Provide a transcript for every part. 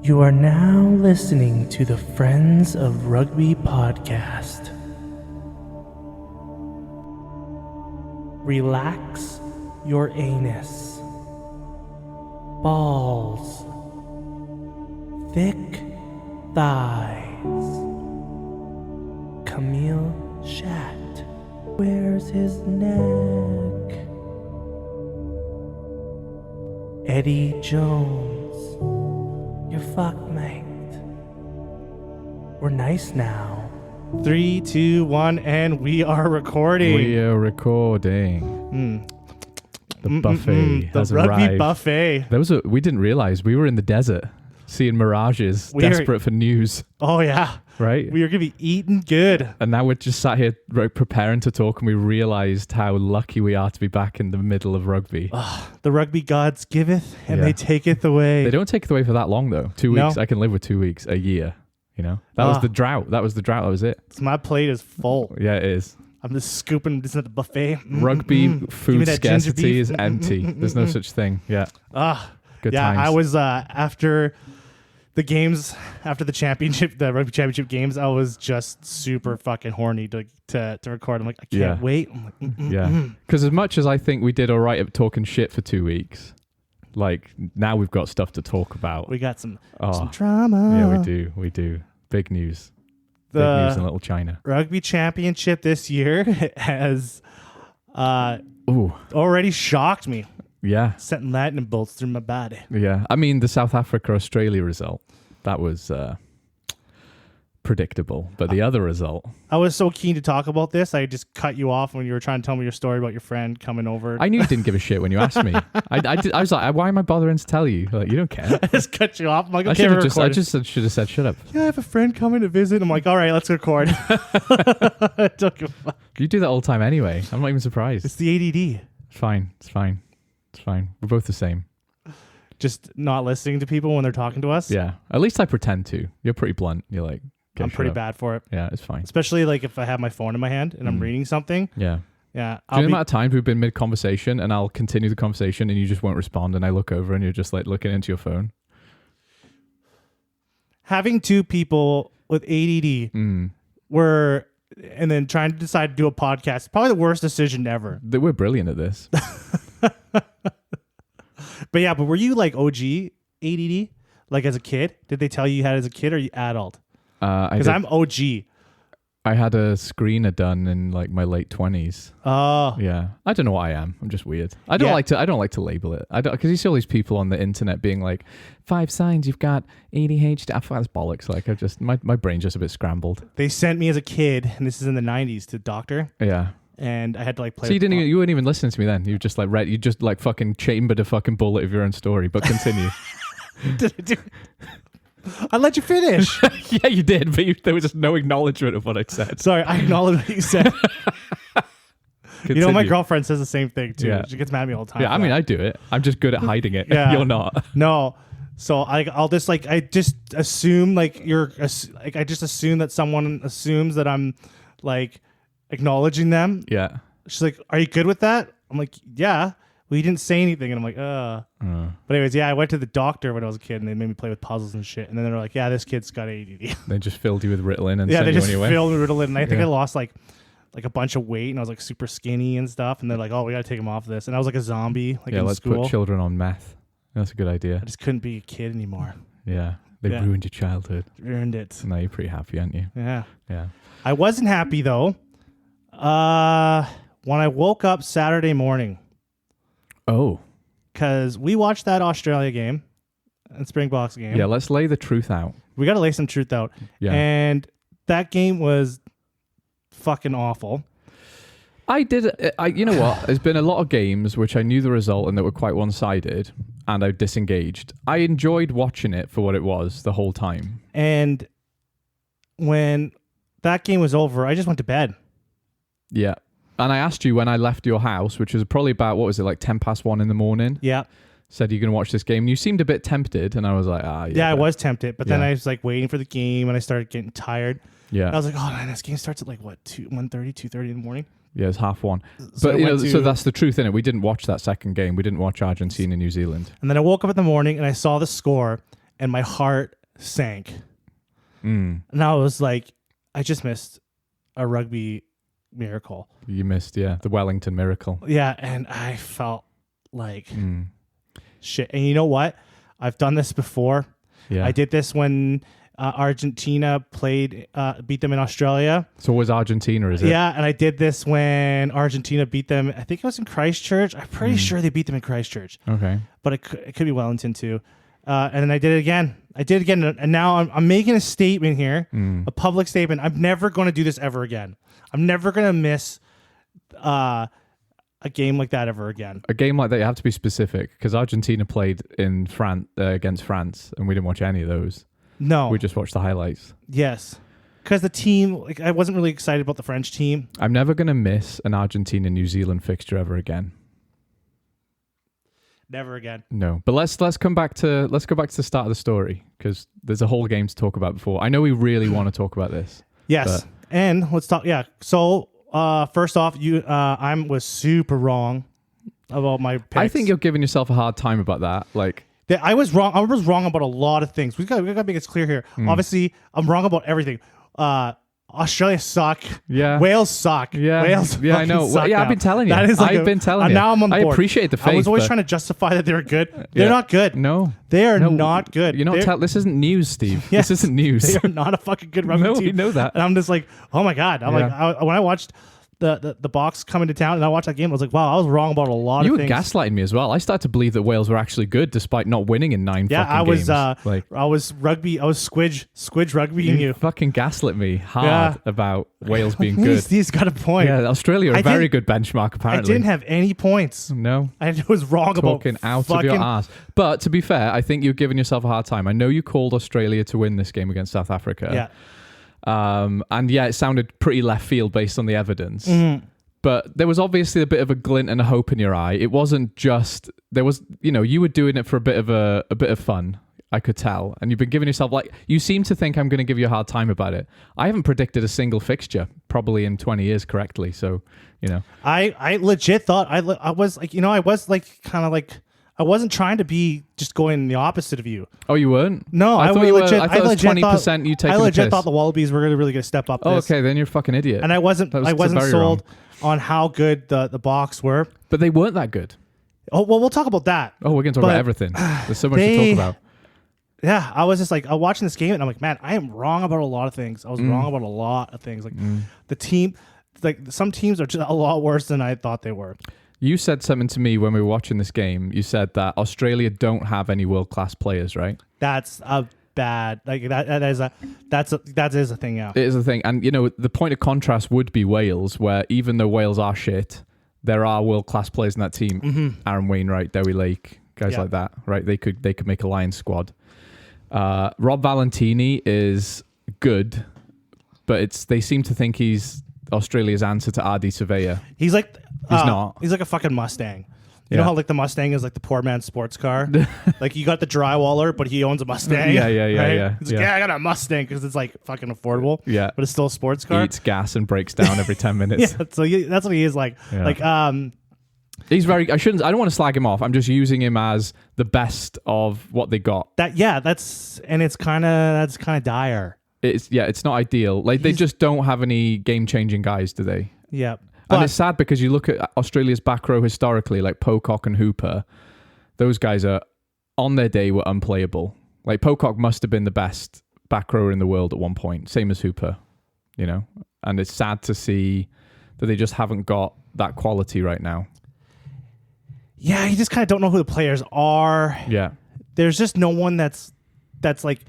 You are now listening to the Friends of Rugby podcast. Relax your anus. Balls. Thick thighs. Camille Shat. Where's his neck? Eddie Jones. You're fucked, mate. We're nice now. 3, 2, 1, and we are recording. We are recording. The buffet The has rugby arrived. buffet. We didn't realize we were in the desert, seeing mirages, desperate for news, Oh, yeah. right? We are going to be eating good. And now we're just sat here preparing to talk, and we realized how lucky we are to be back in the middle of rugby. The rugby gods giveth, and Yeah. they taketh away. They don't take it away for that long, though. 2 weeks. No. I can live with 2 weeks, a year. You know, that was the drought. That was the drought. That was it. So my plate is full. Yeah, it is. I'm just scooping this at the buffet. Rugby Give me food that ginger scarcity beef. is empty. There's no such thing. Yeah. Good Yeah, times. I was, after the games, after the championship, the rugby championship games, I was just super fucking horny to record. I'm like, I can't Yeah. wait. I'm like, Yeah. Because as much as I think we did all right at talking shit for 2 weeks, like now we've got stuff to talk about. We got some Oh, drama. yeah, we do. We do. Big news. Big news in Little China. Rugby championship this year has Ooh, already shocked me, yeah. sending lightning bolts through my body. Yeah. I mean, the South Africa-Australia result, that was predictable. But the other result, I was so keen to talk about this, I just cut you off when you were trying to tell me your story about your friend coming over. I knew you didn't give a shit when you asked me. I was like, why am I bothering to tell you? Like, you don't care. I just cut you off. I'm like, I okay, should we're have just recording. should have said, shut up. Yeah, I have a friend coming to visit. I'm like, all right, let's record. Don't give a fuck. You do that all the time anyway. I'm not even surprised. It's the ADD. It's fine. It's fine. It's fine. We're both the same. Just not listening to people when they're talking to us. Yeah. At least I pretend to. You're pretty blunt. You're like, okay, I'm shut pretty up. bad for it. Yeah, it's fine. Especially like if I have my phone in my hand and I'm reading something. Yeah. Yeah. Do you know the amount of times we've been mid-conversation and I'll continue the conversation and you just won't respond and I look over and you're just like looking into your phone? Having two people with ADD and then trying to decide to do a podcast is probably the worst decision ever. We're brilliant at this. But were you like OG ADD? Like as a kid? Did they tell you had as a kid or you adult? Because I'm OG. I had a screener done in like my late 20s. Oh. Yeah. I don't know what I am. I'm just weird. I don't like to label it. Because you see all these people on the internet being like, 5 signs you've got ADHD. I thought that's bollocks. Like my brain's just a bit scrambled. They sent me as a kid, and this is in the 90s, to doctor. Yeah. And I had to like play. So you weren't even listening to me then. You just like read. You just like fucking chambered a fucking bullet of your own story. But continue. I let you finish. Yeah, you did. But there was just no acknowledgement of what I said. Sorry, I acknowledge what you said. You know, my Continue. girlfriend says the same thing too. Yeah. She gets mad at me all the time. Yeah, for I mean, that. I do it. I'm just good at hiding it. Yeah. You're not. No. So I just assume like I just assume that someone assumes that I'm like acknowledging them. Yeah. She's like, "Are you good with that?" I'm like, "Yeah." Well, you didn't say anything, and I'm like, But anyways, I went to the doctor when I was a kid, and they made me play with puzzles and shit. And then they're like, "Yeah, this kid's got ADD." They just filled you with Ritalin and Yeah, sent they you just on your way. filled me with Ritalin, and I think Yeah. I lost like a bunch of weight, and I was like super skinny and stuff. And they're like, "Oh, we got to take him off this." And I was like a zombie, like Yeah, in let's school. put children on meth. That's a good idea. I just couldn't be a kid anymore. Yeah. They Yeah. ruined your childhood. Ruined it. Now you're pretty happy, aren't you? Yeah. Yeah. I wasn't happy though. When I woke up Saturday morning, Oh. because we watched that Australia game and Springboks game. Yeah, let's lay the truth out. We got to lay some truth out. Yeah. And that game was fucking awful. You know what? There's been a lot of games which I knew the result and that were quite one-sided and I disengaged. I enjoyed watching it for what it was the whole time. And when that game was over, I just went to bed. Yeah. And I asked you when I left your house, which was probably about, 10 past 1 in the morning. Yeah. Said you're going to watch this game. And you seemed a bit tempted. And I was like, Yeah, I was tempted. But then Yeah. I was like waiting for the game and I started getting tired. Yeah. I was like, oh man, this game starts at like what, 2:30 in the morning? Yeah, it's 1:30. So I But, went so to- that's the truth, innit? We didn't watch that second game. We didn't watch Argentina, New Zealand. And then I woke up in the morning and I saw the score and my heart sank. Mm. And I was like, I just missed a rugby miracle. You missed, the Wellington miracle. Yeah, and I felt like shit. And you know what? I've done this before. Yeah. I did this when Argentina beat them in Australia. So was Argentina, is it? Yeah, and I did this when Argentina beat them. I think it was in Christchurch. I'm pretty sure they beat them in Christchurch. Okay. But it could be Wellington too. And then I did it again. And now I'm making a statement here, a public statement. I'm never going to do this ever again. I'm never going to miss a game like that ever again. A game like that, you have to be specific, because Argentina played in France against France, and we didn't watch any of those. No. We just watched the highlights. Yes. Because the team, I wasn't really excited about the French team. I'm never going to miss an Argentina-New Zealand fixture ever again. Never again. No, but let's go back to the start of the story, because there's a whole game to talk about before. I know we really want to talk about this. Yes, and let's talk. Yeah. So first off, I was super wrong about my picks. I think you're giving yourself a hard time about that. Like, I was wrong. I was wrong about a lot of things. We got to make it clear here. Obviously, I'm wrong about everything. Australia suck. Yeah. Wales suck. Yeah. Wales. Yeah, I know. Suck I've been telling you. I've been telling you. Now I'm on board. I appreciate the faith. I was always trying to justify that they're good. They're not good. No. They are not good. You're not. This isn't news, Steve. Yes, this isn't news. They are not a fucking good rugby No, team. we know that. And I'm just like, oh my God. I'm like, when I watched the box coming to town and I watched that game, I was like, wow, I was wrong about a lot You of were things. gaslighting me as well. I started to believe that Wales were actually good despite not winning in 9 fucking games. I was rugby. I was squidge rugbying you. Fucking gaslit me hard about Wales being good. He's got a point. Yeah, Australia are a very good benchmark, apparently. I didn't have any points. No. I was wrong about talking out of your ass. But to be fair, I think you're giving yourself a hard time. I know you called Australia to win this game against South Africa. Yeah. And it sounded pretty left field based on the evidence. But there was obviously a bit of a glint and a hope in your eye. It wasn't just you were doing it for a bit of fun. I could tell, and you've been giving yourself you seem to think I'm going to give you a hard time about it. I haven't predicted a single fixture probably in 20 years correctly. So I legit thought I was I wasn't trying to be just going the opposite of you. Oh, you weren't? No, I thought legit. I thought it was 20% you taking I legit the piss. thought the Wallabies were really going to step up. Oh, this. okay, then you're a fucking idiot. And I wasn't sold wrong. on how good the Boks were. But they weren't that good. Oh well, we'll talk about that. Oh, we're going to talk about everything. There's so much to talk about. Yeah, I was just like, I'm watching this game and I'm like, man, I am wrong about a lot of things. I was wrong about a lot of things. Like the team, some teams are just a lot worse than I thought they were. You said something to me when we were watching this game. You said that Australia don't have any world-class players, right? That's a bad, that is a thing, yeah. It is a thing. And, the point of contrast would be Wales, where even though Wales are shit, there are world-class players in that team. Aaron Wainwright, Dewi Lake, guys like that, right? They could make a Lions squad. Rob Valentini is good, but they seem to think he's Australia's answer to Adi Surveyor. He's like... He's not. He's like a fucking Mustang. You know how the Mustang is like the poor man's sports car? You got the drywaller, but he owns a Mustang. Yeah. Right? He's like, I got a Mustang because it's fucking affordable. Yeah. But it's still a sports car. He eats gas and breaks down every 10 minutes. Yeah, so that's what he is like. Yeah. He's very... I don't want to slag him off. I'm just using him as the best of what they got. That's kind of dire. It's not ideal. They just don't have any game-changing guys, do they? Yeah. And it's sad because you look at Australia's back row historically, like Pocock and Hooper. Those guys are, on their day, were unplayable. Pocock must have been the best back rower in the world at one point, same as Hooper, And it's sad to see that they just haven't got that quality right now. Yeah, you just kind of don't know who the players are. Yeah. There's just no one that's like,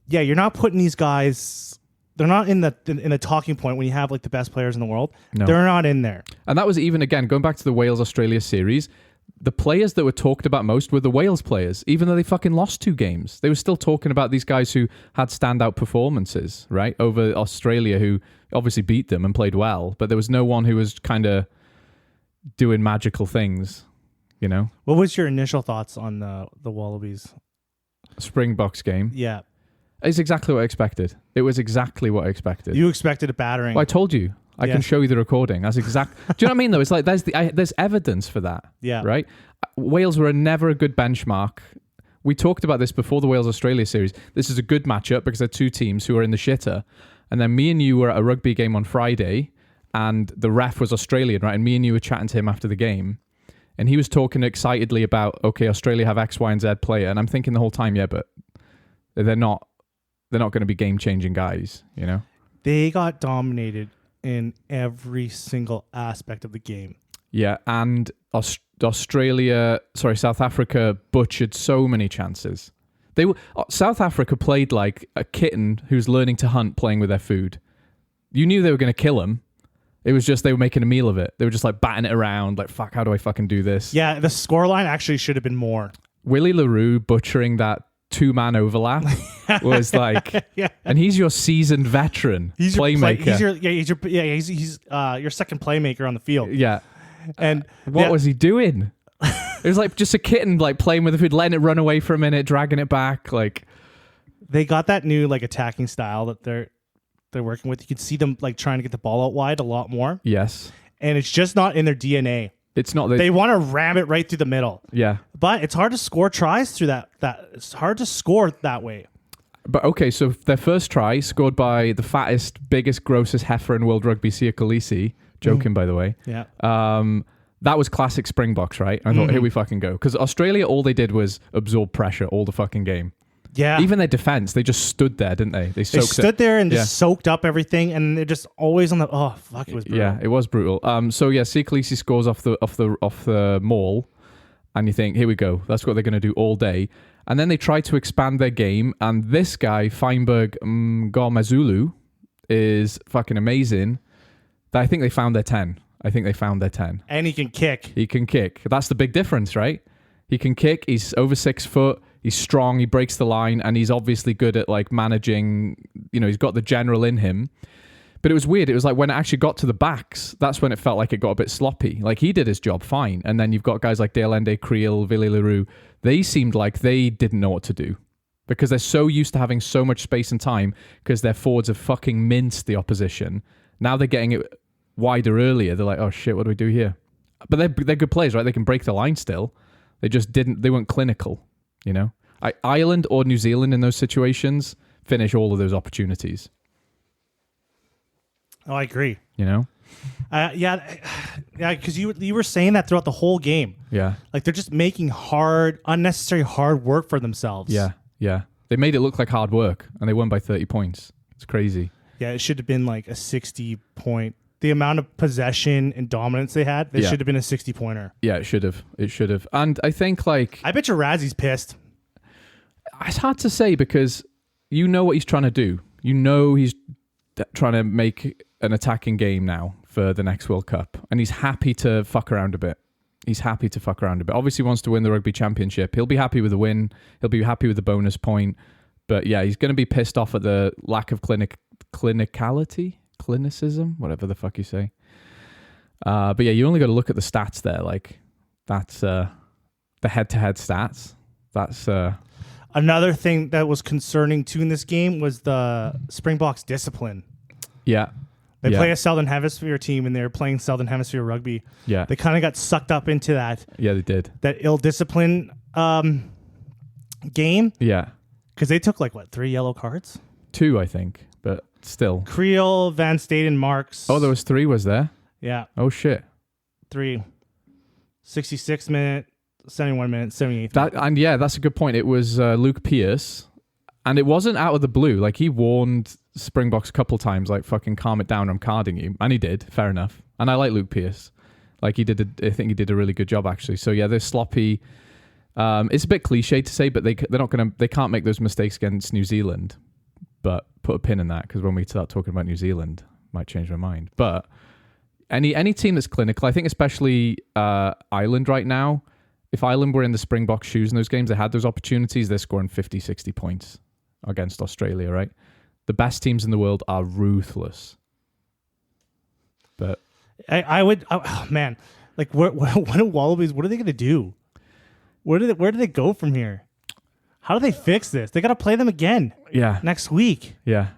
yeah, you're not putting these guys... They're not in the talking point when you have the best players in the world. No. They're not in there. And that was even, again, going back to the Wales-Australia series, the players that were talked about most were the Wales players, even though they fucking lost 2 games. They were still talking about these guys who had standout performances, right, over Australia, who obviously beat them and played well, but there was no one who was kind of doing magical things, What was your initial thoughts on the Wallabies? Springboks game? Yeah. It's exactly what I expected. It was exactly what I expected. You expected a battering. Well, I told you. I can show you the recording. That's exact. Do you know what I mean, though? It's there's evidence for that. Yeah. Right? Wales were never a good benchmark We talked about this before the Wales-Australia series. This is a good matchup because they're two teams who are in the shitter. And then me and you were at a rugby game on Friday, and the ref was Australian, right? And me and you were chatting to him after the game, and he was talking excitedly about, okay, Australia have X, Y, and Z player. And I'm thinking the whole time, yeah, but they're not going to be game-changing guys, you know? They got dominated in every single aspect of the game. Yeah, and South Africa butchered so many chances. South Africa played like a kitten who's learning to hunt playing with their food. You knew they were going to kill him. It was just they were making a meal of it. They were just like batting it around, like, fuck, how do I fucking do this? Yeah, the scoreline actually should have been more. Willie LaRue butchering that 2-man overlap was like, yeah. And he's your seasoned veteran playmaker. He's your second playmaker on the field. Yeah. And what was he doing? It was like just a kitten like playing with the food, letting it run away for a minute, dragging it back. Like, they got that new like attacking style that they're working with. You can see them like trying to get the ball out wide a lot more. Yes. And it's just not in their DNA. It's not. They want to ram it right through the middle. Yeah. But it's hard to score tries through that. It's hard to score that way. But okay, so their first try scored by the fattest, biggest, grossest heifer in world rugby, Sia Khaleesi. Joking, by the way. Yeah. That was classic Springboks, right? I thought, here we fucking go. Because Australia, all they did was absorb pressure all the fucking game. Yeah. Even their defense, they just stood there, didn't they? They stood there and just soaked up everything, and they're just always on the. Oh fuck! It was brutal. Yeah, it was brutal. So yeah, Sia Khaleesi scores off the maul, and you think, here we go. That's what they're going to do all day. And then they try to expand their game, and this guy Feinberg Ngomazulu is fucking amazing. I think they found their 10. And he can kick. He can kick. That's the big difference, right? He can kick. He's over 6 foot. He's strong. He breaks the line, and he's obviously good at like managing. You know, he's got the general in him. But it was weird. It was like when it actually got to the backs, that's when it felt like it got a bit sloppy. Like he did his job fine, and then you've got guys like Dale Ende, Creel, Willie LaRue. They seemed like they didn't know what to do because they're so used to having so much space and time because their forwards have fucking minced the opposition. Now they're getting it wider earlier. They're like, oh shit, what do we do here? But they're good players, right? They can break the line still. They weren't clinical, you know? Ireland or New Zealand in those situations finish all of those opportunities. Oh, I agree. You know? Yeah, because you were saying that throughout the whole game. Yeah. Like they're just making unnecessary hard work for themselves. Yeah. They made it look like hard work, and they won by 30 points. It's crazy. Yeah, it should have been like a 60-point. The amount of possession and dominance they had, should have been a 60-pointer. Yeah, it should have. And I think like... I bet you Razzie's pissed. It's hard to say because you know what he's trying to do. You know he's trying to make an attacking game now for the next World Cup. And he's happy to fuck around a bit. Obviously wants to win the Rugby Championship. He'll be happy with the win. He'll be happy with the bonus point. But yeah, he's going to be pissed off at the lack of clinicality, clinicism, whatever the fuck you say. But yeah, you only got to look at the stats there. Like that's the head-to-head stats. That's another thing that was concerning too in this game was the Springboks discipline. Yeah. They play a Southern Hemisphere team, and they're playing Southern Hemisphere rugby. Yeah. They kind of got sucked up into that. Yeah, they did. That ill-discipline game. Yeah. Because they took, 3 yellow cards? 2, I think, but still. Creel, Van Staden, Marks. Oh, there was 3, was there? Yeah. Oh, shit. 3. 66 minute, 71 minute, 78 minute. And yeah, that's a good point. It was Luke Pearce, and it wasn't out of the blue. Like, he warned Springboks a couple times, like, fucking calm it down, I'm carding you. And he did, fair enough. And I like Luke Pearce. Like, I think he did a really good job, actually. So yeah, they're sloppy. It's a bit cliche to say, but they can't make those mistakes against New Zealand. But put a pin in that, because when we start talking about New Zealand, might change my mind. But any team that's clinical, I think especially Ireland right now, if Ireland were in the Springbok shoes in those games, they had those opportunities, they're scoring 50, 60 points against Australia, right? The best teams in the world are ruthless. But I would, man, like what are Wallabies? What are they going to do? Where do they go from here? How do they fix this? They got to play them again. Yeah. Next week. Yeah.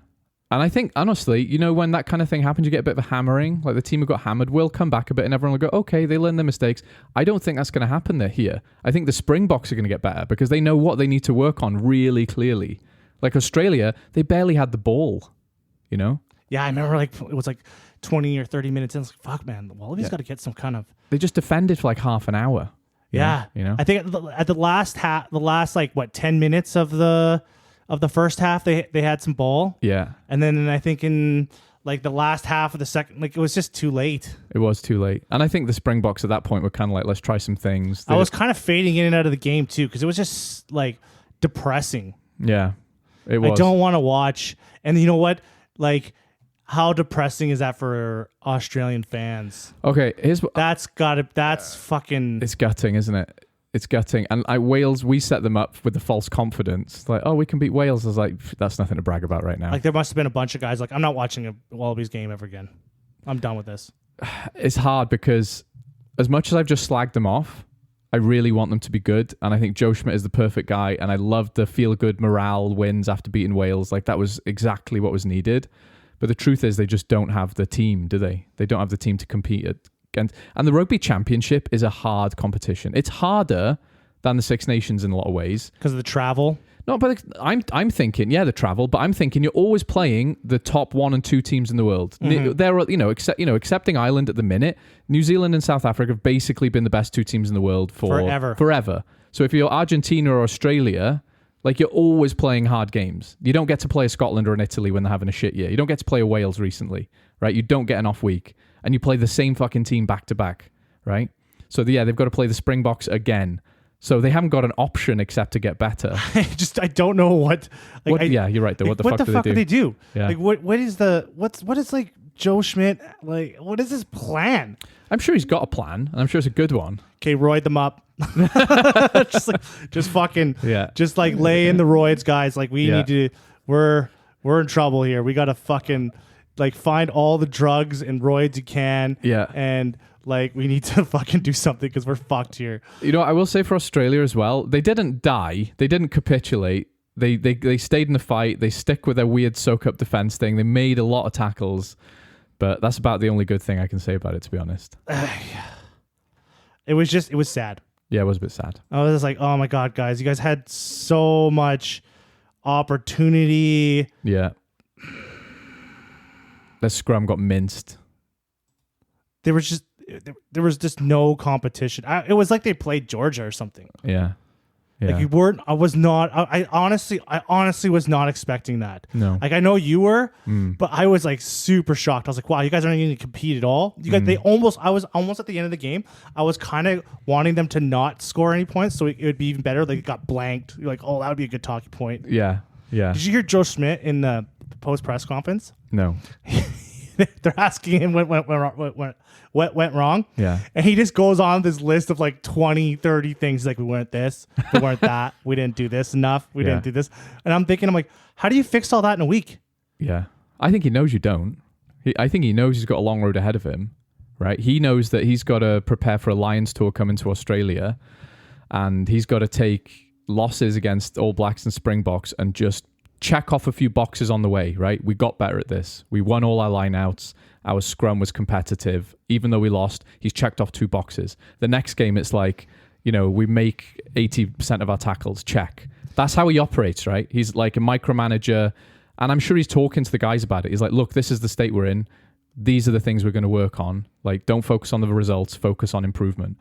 And I think, honestly, you know, when that kind of thing happens, you get a bit of a hammering. Like the team who got hammered will come back a bit and everyone will go, okay, they learned their mistakes. I don't think that's going to happen here. I think the Springboks are going to get better because they know what they need to work on really clearly. Like Australia, they barely had the ball, you know? Yeah, I remember like it was like 20 or 30 minutes in. It's like, fuck, man, the Wallabies got to get some kind of... They just defended for like half an hour. Yeah. You know? I think at the last like, 10 minutes of the first half, they had some ball. Yeah. And then I think in like the last half of the second, like it was just too late. It was too late. And I think the Springboks at that point were kind of like, let's try some things. I was kind of fading in and out of the game too because it was just like depressing. Yeah, it was. I don't want to watch. And you know what? Like, how depressing is that for Australian fans? Okay, here's what... That's fucking... It's gutting, isn't it? It's gutting. And Wales, we set them up with the false confidence. Like, oh, we can beat Wales. I was like, that's nothing to brag about right now. Like, there must have been a bunch of guys like, I'm not watching a Wallabies game ever again. I'm done with this. It's hard because as much as I've just slagged them off, I really want them to be good. And I think Joe Schmidt is the perfect guy. And I love the feel-good morale wins after beating Wales. Like, that was exactly what was needed. But the truth is they just don't have the team, do they? They don't have the team to compete against. And the Rugby Championship is a hard competition. It's harder than the Six Nations in a lot of ways. Because of the travel? No, but I'm thinking, the travel, but I'm thinking you're always playing the top 1 and 2 teams in the world. Mm-hmm. They're, excepting Ireland at the minute, New Zealand and South Africa have basically been the best 2 teams in the world forever. So if you're Argentina or Australia... Like, you're always playing hard games. You don't get to play a Scotland or an Italy when they're having a shit year. You don't get to play a Wales recently, right? You don't get an off week. And you play the same fucking team back to back, right? So, they've got to play the Springboks again. So, they haven't got an option except to get better. I don't know what... Like, yeah, you're right, though. What the fuck do they do? Yeah. Like, what is like, Joe Schmidt, like, what is his plan? I'm sure he's got a plan, and I'm sure it's a good one. Okay, roid them up. just lay in the roids, guys. Like, we need to, we're in trouble here. We got to fucking like find all the drugs and roids you can. Yeah. And like, we need to fucking do something because we're fucked here. You know, I will say for Australia as well, they didn't die. They didn't capitulate. They stayed in the fight. They stick with their weird soak up defense thing. They made a lot of tackles. But that's about the only good thing I can say about it, to be honest. It was sad. Yeah, it was a bit sad. I was just like, oh my God, guys, you guys had so much opportunity. Yeah. The scrum got minced. There was just no competition. It was like they played Georgia or something. Yeah. Yeah. Like I honestly was not expecting that. No. Like, I know you were, but I was like super shocked. I was like, wow, you guys aren't going to compete at all. You guys, I was almost at the end of the game. I was kind of wanting them to not score any points so it would be even better. Like, it got blanked. You're like, oh, that would be a good talking point. Yeah. Yeah. Did you hear Joe Schmidt in the post press conference? No. They're asking him what went wrong. Yeah. And he just goes on this list of like 20, 30 things. Like, we weren't this, we weren't that, we didn't do this enough, we didn't do this. And I'm like, how do you fix all that in a week? Yeah. I think he knows you don't. I think he knows he's got a long road ahead of him, right? He knows that he's got to prepare for a Lions tour coming to Australia, and he's got to take losses against All Blacks and Springboks and just check off a few boxes on the way, right? We got better at this. We won all our lineouts. Our scrum was competitive. Even though we lost, he's checked off 2 boxes. The next game, it's like, we make 80% of our tackles. Check. That's how he operates, right? He's like a micromanager. And I'm sure he's talking to the guys about it. He's like, look, this is the state we're in. These are the things we're going to work on. Like, don't focus on the results. Focus on improvement.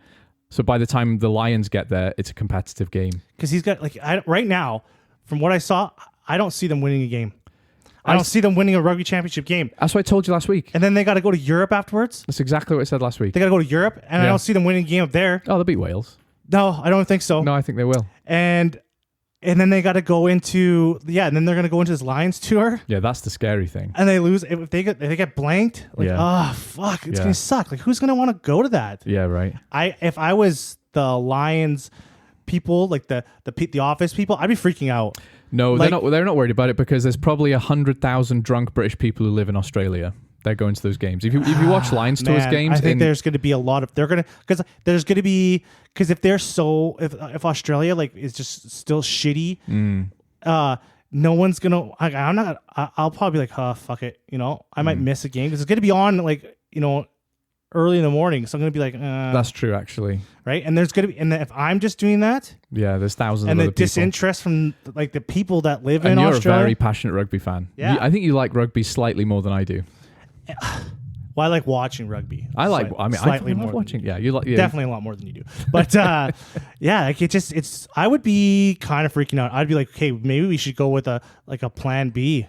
So by the time the Lions get there, it's a competitive game. Because he's got, like, right now, from what I saw, I don't see them winning a game. I don't see them winning a rugby championship game. That's what I told you last week. And then they got to go to Europe afterwards. That's exactly what I said last week. They got to go to Europe, and I don't see them winning a game up there. Oh, they'll beat Wales. No, I don't think so. No, I think they will. And then they got to go into and then they're going to go into this Lions tour. Yeah, that's the scary thing. And they lose if they get blanked. Like, fuck, it's going to suck. Like, who's going to want to go to that? Yeah, right. If I was the Lions people, like the office people, I'd be freaking out. No, they're not worried about it because there's probably 100,000 drunk British people who live in Australia. They're going to those games. If you watch Lions tours games, I think there's going to be a lot of because if they're if Australia like is just still shitty, no one's gonna. I'm not. I'll probably be like, oh, fuck it. You know, I might miss a game because it's gonna be on like early in the morning. So I'm gonna be like, That's true, actually. right. And there's gonna be, and then if I'm just doing that, Yeah, there's thousands and of the other people. disinterest from like the people that live And in you're Australia. a very passionate rugby fan. Yeah. I think you like rugby slightly more than I do. Well, I like watching rugby. I slightly love more watching. than you. Yeah, you like Definitely a lot more than you do. But yeah, like it's. I would be kind of freaking out. I'd be like, okay, maybe we should go with a plan B.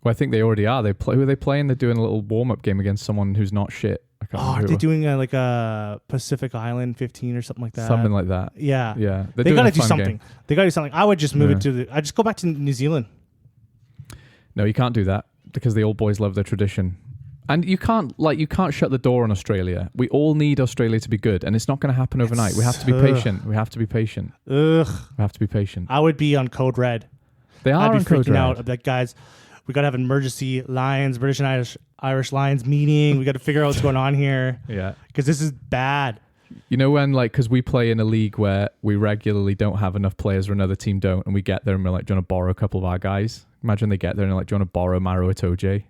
Well, I think they already are. Who are they playing? They're doing a little warm up game against someone who's not shit. I can't remember Are who they it was. doing like a Pacific Island 15 or something like that? Something like that. Yeah. Yeah, they're They doing got to a do fun something. game. They got to do something. I would just move Yeah. it to I just go back to New Zealand. No, you can't do that because the old boys love their tradition. And you can't shut the door on Australia. We all need Australia to be good, and it's not going to happen overnight. We have to be patient. We have to be patient. Ugh. We have to be patient. I would be on code red. They are I'd be on code freaking out. red. I'd be like, guys, we got to have an emergency British and Irish Lions meeting. We got to figure out what's going on here Yeah. because this is bad. You know when, like, because we play in a league where we regularly don't have enough players or another team don't, and we get there and we're like, do you want to borrow a couple of our guys? Imagine they get there and they're like, do you want to borrow Maro Itoje?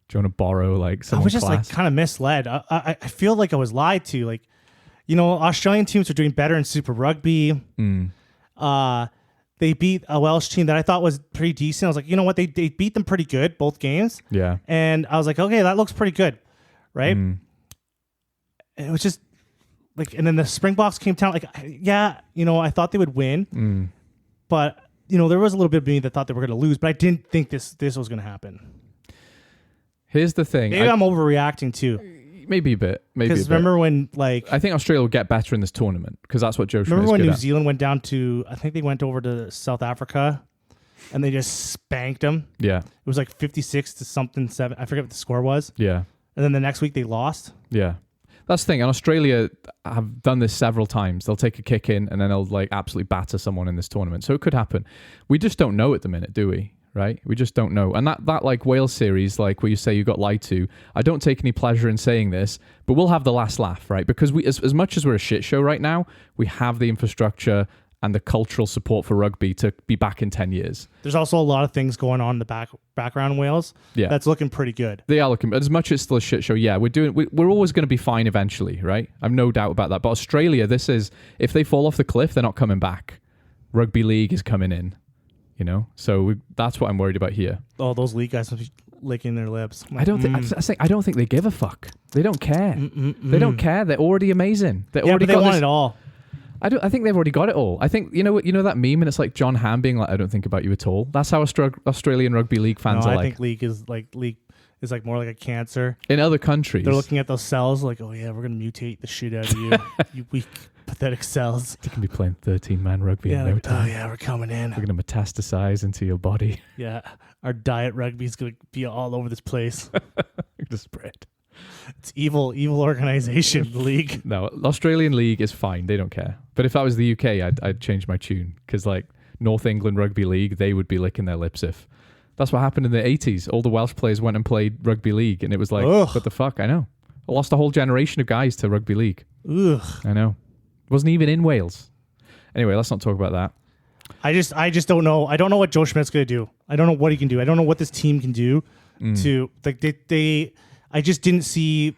Do you want to borrow, like, I someone was just class? like kind of misled. I feel like I was lied to. Like, Australian teams are doing better in Super Rugby. They beat a Welsh team that I thought was pretty decent. I was like, you know what? They beat them pretty good, both games. Yeah. And I was like, okay, that looks pretty good. Right? And it was just like, and then the Springboks came down. Like, yeah, I thought they would win. But, there was a little bit of me that thought they were going to lose. But I didn't think this was going to happen. Here's the thing. Maybe I'm overreacting too. Maybe a bit. Because remember when, I think Australia will get better in this tournament because that's what Joe Schmidt is remember when good New at. Zealand went down to, I think they went over to South Africa and they just spanked them. Yeah. It was like 56 to something 7. I forget what the score was. Yeah. And then the next week they lost. Yeah. That's the thing. And Australia have done this several times. They'll take a kick in and then they'll like absolutely batter someone in this tournament. So it could happen. We just don't know at the minute, do we? Right? We just don't know. And that like Wales series, like where you say you got lied to, I don't take any pleasure in saying this, but we'll have the last laugh, right? Because we, as much as we're a shit show right now, we have the infrastructure and the cultural support for rugby to be back in 10 years. There's also a lot of things going on in the background in Wales. Yeah. That's looking pretty good. They are looking, as much as it's still a shit show, yeah, we're always going to be fine eventually, right? I've no doubt about that. But Australia, if they fall off the cliff, they're not coming back. Rugby league is coming in. So that's what I'm worried about here. Oh, those league guys must be licking their lips. I don't think they give a fuck. They don't care. They don't care. They're already amazing. They but they want it all. I think they've already got it all. I think you know that meme, and it's like John Hamm being like, "I don't think about you at all." That's how Australian rugby league fans are I like. think league is like more like a cancer. In other countries, They're looking at those cells like, oh yeah, we're gonna mutate the shit out of you, you weak, pathetic cells. They can be playing 13-man rugby in no time. Oh yeah, we're coming in. We're gonna metastasize into your body. Yeah, our diet rugby is gonna be all over this place. Just spread. It's evil organization. The league. No, Australian league is fine. They don't care. But if that was the UK, I'd change my tune because like North England Rugby League, they would be licking their lips if. That's what happened in the 80s. All the Welsh players went and played rugby league, and it was like, what the fuck? I know. I lost a whole generation of guys to rugby league. Ugh. I know. Wasn't even in Wales. Anyway, let's not talk about that. I just don't know. I don't know what Joe Schmidt's gonna do. I don't know what he can do. I don't know what this team can do to like they. I just didn't see.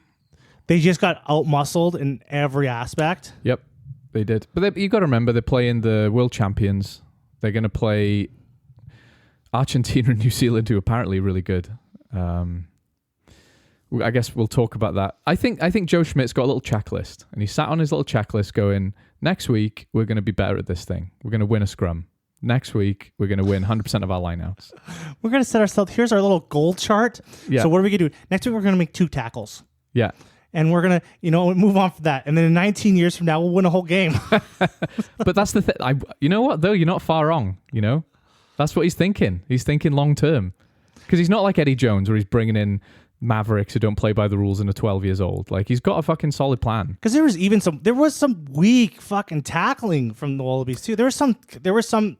They just got out-muscled in every aspect. Yep, they did. But you got to remember, they're playing the world champions. They're going to play Argentina and New Zealand, who are apparently really good. I guess we'll talk about that. I think Joe Schmidt's got a little checklist, and he sat on his little checklist going, next week, we're going to be better at this thing. We're going to win a scrum. Next week, we're going to win 100% of our lineouts. We're going to set ourselves, here's our little goal chart. Yeah. So what are we going to do? Next week, we're going to make 2 tackles. Yeah. And we're going to, move on from that. And then in 19 years from now, we'll win a whole game. But that's the thing. You know what, though? You're not far wrong, That's what he's thinking. He's thinking long term. Because he's not like Eddie Jones, where he's bringing in Mavericks who don't play by the rules and are 12 years old. Like, he's got a fucking solid plan. Because there was some weak fucking tackling from the Wallabies too. There were some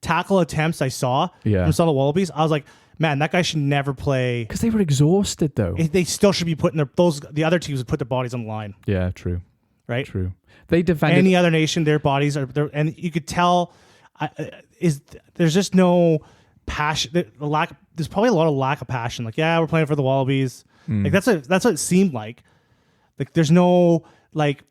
tackle attempts I saw from some of the Wallabies. I was like, man, that guy should never play. Because they were exhausted, though. They still should be putting the other teams would put their bodies on the line. Yeah, true. Right? True. They defended any other nation, their bodies are there, and you could tell. there's just no passion. There's probably a lot of lack of passion. Like, yeah, we're playing for the Wallabies. Like that's what it seemed like. Like there's no like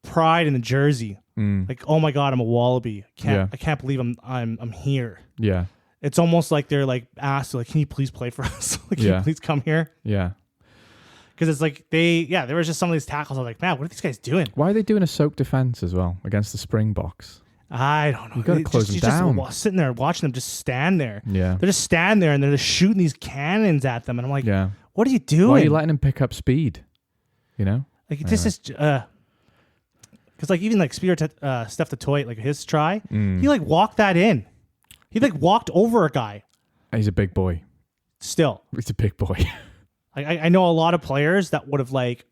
pride in the jersey. Like, oh my God, I'm a Wallaby. I can't believe I'm here. Yeah. It's almost like they're like asked, like, can you please play for us? Like, can you please come here? Yeah. Because it's like there was just some of these tackles. I was like, man, what are these guys doing? Why are they doing a soak defense as well against the Springboks? I don't know. You got to close them down. Just sitting there watching them just stand there. Yeah. They're just standing there and they're just shooting these cannons at them. And I'm like, what are you doing? Why are you letting them pick up speed? You know? Like, this is... Because like even like Steph Toit, like his try, he like walked that in. He like walked over a guy. He's a big boy. Still. He's a big boy. I know a lot of players that would have like,